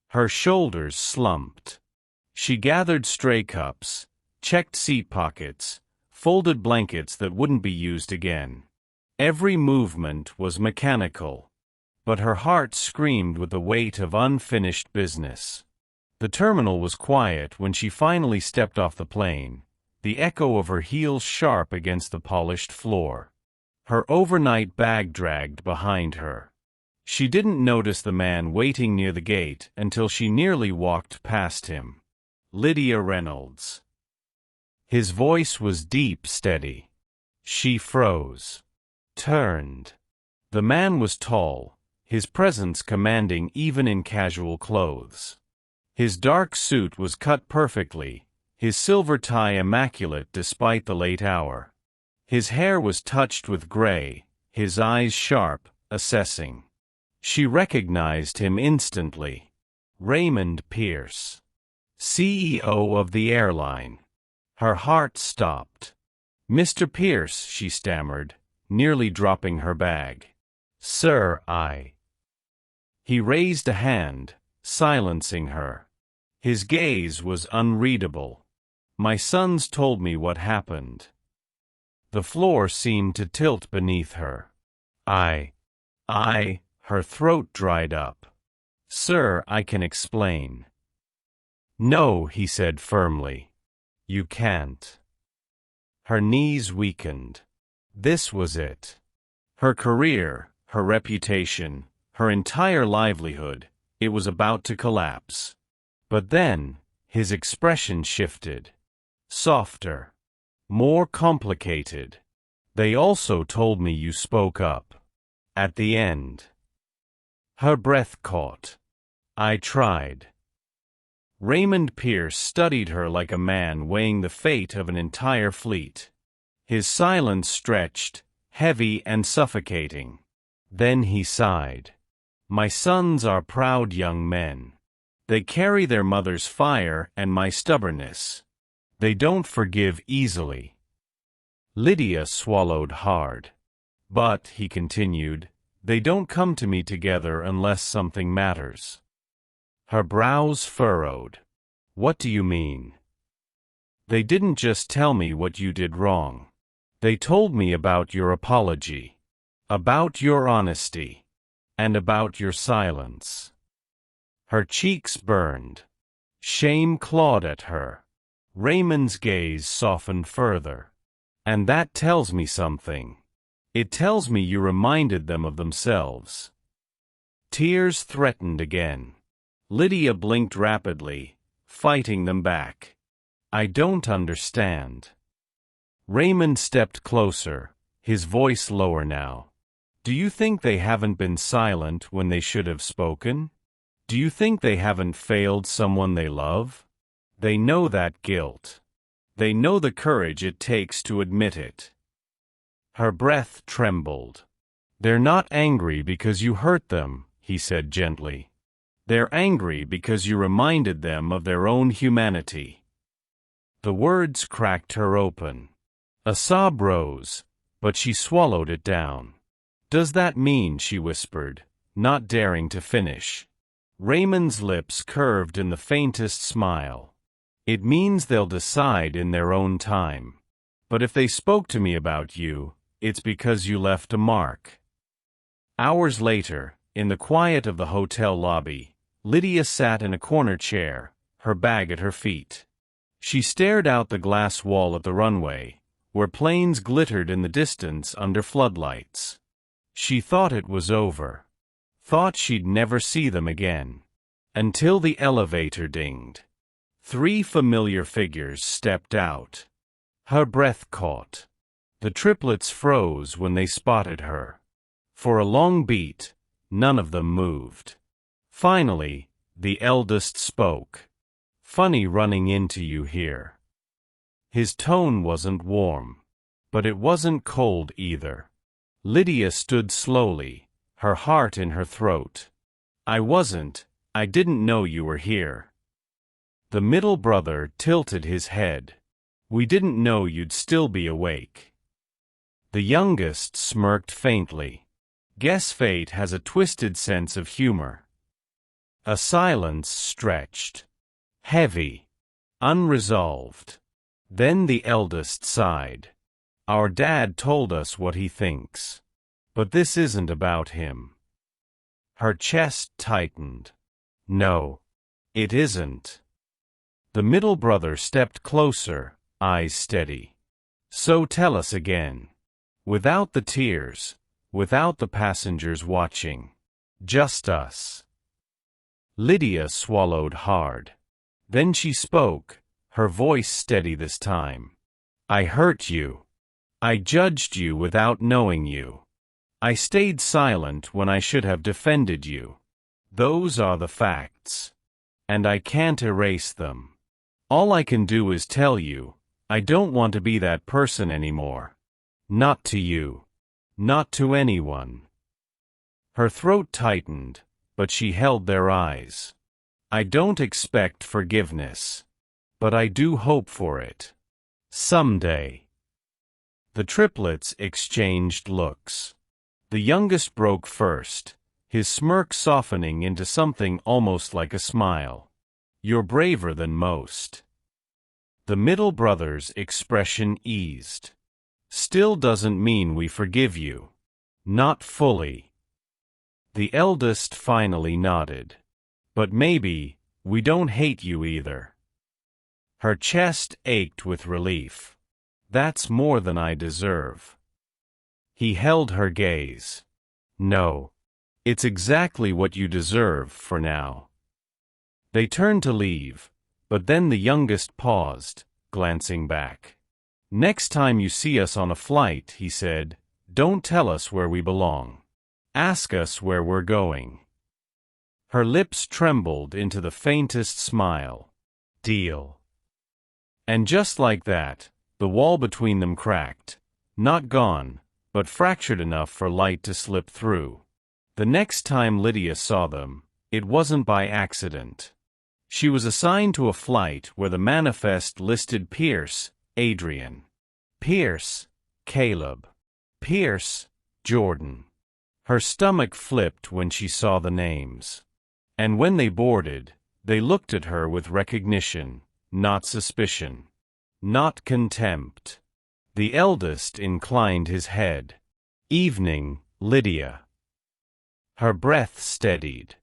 Her shoulders slumped. She gathered stray cups, checked seat pockets, folded blankets that wouldn't be used again. Every movement was mechanical. But her heart screamed with the weight of unfinished business. The terminal was quiet when she finally stepped off the plane, the echo of her heels sharp against the polished floor. Her overnight bag dragged behind her. She didn't notice the man waiting near the gate until she nearly walked past him. Lydia Reynolds. His voice was deep, steady. She froze. Turned. The man was tall, his presence commanding even in casual clothes. His dark suit was cut perfectly, his silver tie immaculate despite the late hour. His hair was touched with gray, his eyes sharp, assessing. She recognized him instantly. Raymond Pierce, CEO of the airline. Her heart stopped. "Mr. Pierce," she stammered, nearly dropping her bag. "Sir, I—" He raised a hand, silencing her. His gaze was unreadable. "My sons told me what happened." The floor seemed to tilt beneath her. I, her throat dried up. "Sir, I can explain." "No," he said firmly. "You can't." Her knees weakened. This was it. Her career, her reputation, her entire livelihood, it was about to collapse. But then, his expression shifted. Softer. More complicated. "They also told me you spoke up. At the end." Her breath caught. "I tried." Raymond Pierce studied her like a man weighing the fate of an entire fleet. His silence stretched, heavy and suffocating. Then he sighed. "My sons are proud young men. They carry their mother's fire and my stubbornness. They don't forgive easily. Lydia swallowed hard. But, he continued, they don't come to me together unless something matters. Her brows furrowed. What do you mean? They didn't just tell me what you did wrong. They told me about your apology, about your honesty, and about your silence. Her cheeks burned. Shame clawed at her. Raymond's gaze softened further. And that tells me something. It tells me you reminded them of themselves. Tears threatened again. Lydia blinked rapidly, fighting them back. I don't understand. Raymond stepped closer, his voice lower now. Do you think they haven't been silent when they should have spoken? Do you think they haven't failed someone they love? They know that guilt. They know the courage it takes to admit it. Her breath trembled. They're not angry because you hurt them, he said gently. They're angry because you reminded them of their own humanity. The words cracked her open. A sob rose, but she swallowed it down. Does that mean, she whispered, not daring to finish. Raymond's lips curved in the faintest smile. It means they'll decide in their own time. But if they spoke to me about you, it's because you left a mark. Hours later, in the quiet of the hotel lobby, Lydia sat in a corner chair, her bag at her feet. She stared out the glass wall at the runway, where planes glittered in the distance under floodlights. She thought it was over. Thought she'd never see them again. Until the elevator dinged. 3 familiar figures stepped out. Her breath caught. The triplets froze when they spotted her. For a long beat, none of them moved. Finally, the eldest spoke. Funny running into you here. His tone wasn't warm, but it wasn't cold either. Lydia stood slowly, her heart in her throat. I didn't know you were here. The middle brother tilted his head. We didn't know you'd still be awake. The youngest smirked faintly. Guess fate has a twisted sense of humor. A silence stretched. Heavy. Unresolved. Then the eldest sighed. Our dad told us what he thinks. But this isn't about him. Her chest tightened. No. It isn't. The middle brother stepped closer, eyes steady. So tell us again. Without the tears, without the passengers watching. Just us. Lydia swallowed hard. Then she spoke, her voice steady this time. I hurt you. I judged you without knowing you. I stayed silent when I should have defended you. Those are the facts. And I can't erase them. All I can do is tell you, I don't want to be that person anymore. Not to you. Not to anyone. Her throat tightened, but she held their eyes. I don't expect forgiveness. But I do hope for it. Someday. The triplets exchanged looks. The youngest broke first, his smirk softening into something almost like a smile. You're braver than most. The middle brother's expression eased. Still doesn't mean we forgive you. Not fully. The eldest finally nodded. But maybe, we don't hate you either. Her chest ached with relief. That's more than I deserve. He held her gaze. No. It's exactly what you deserve for now. They turned to leave, but then the youngest paused, glancing back. Next time you see us on a flight, he said, don't tell us where we belong. Ask us where we're going. Her lips trembled into the faintest smile. Deal. And just like that, the wall between them cracked. Not gone, but fractured enough for light to slip through. The next time Lydia saw them, it wasn't by accident. She was assigned to a flight where the manifest listed Pierce, Adrian; Pierce, Caleb; Pierce, Jordan. Her stomach flipped when she saw the names. And when they boarded, they looked at her with recognition, not suspicion, not contempt. The eldest inclined his head. "Evening, Lydia." Her breath steadied.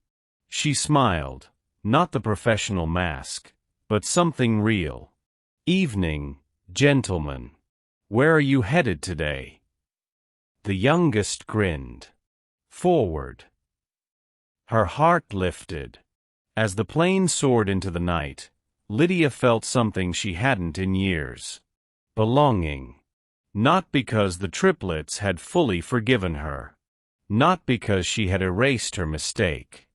She smiled, not the professional mask, but something real. "Evening, gentlemen. Where are you headed today?" The youngest grinned. "Forward." Her heart lifted. As the plane soared into the night, Lydia felt something she hadn't in years. Belonging. Not because the triplets had fully forgiven her. Not because she had erased her mistake.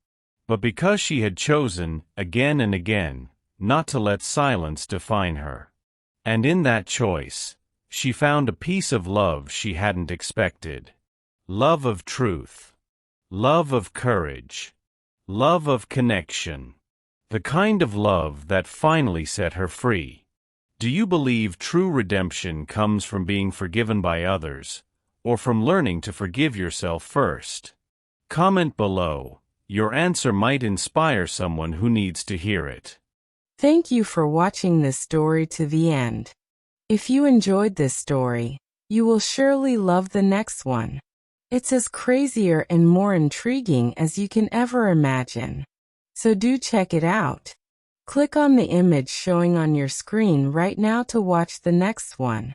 But because she had chosen, again and again, not to let silence define her. And in that choice, she found a piece of love she hadn't expected. Love of truth. Love of courage. Love of connection. The kind of love that finally set her free. Do you believe true redemption comes from being forgiven by others, or from learning to forgive yourself first? Comment below. Your answer might inspire someone who needs to hear it. Thank you for watching this story to the end. If you enjoyed this story, you will surely love the next one. It's as crazier and more intriguing as you can ever imagine. So do check it out. Click on the image showing on your screen right now to watch the next one.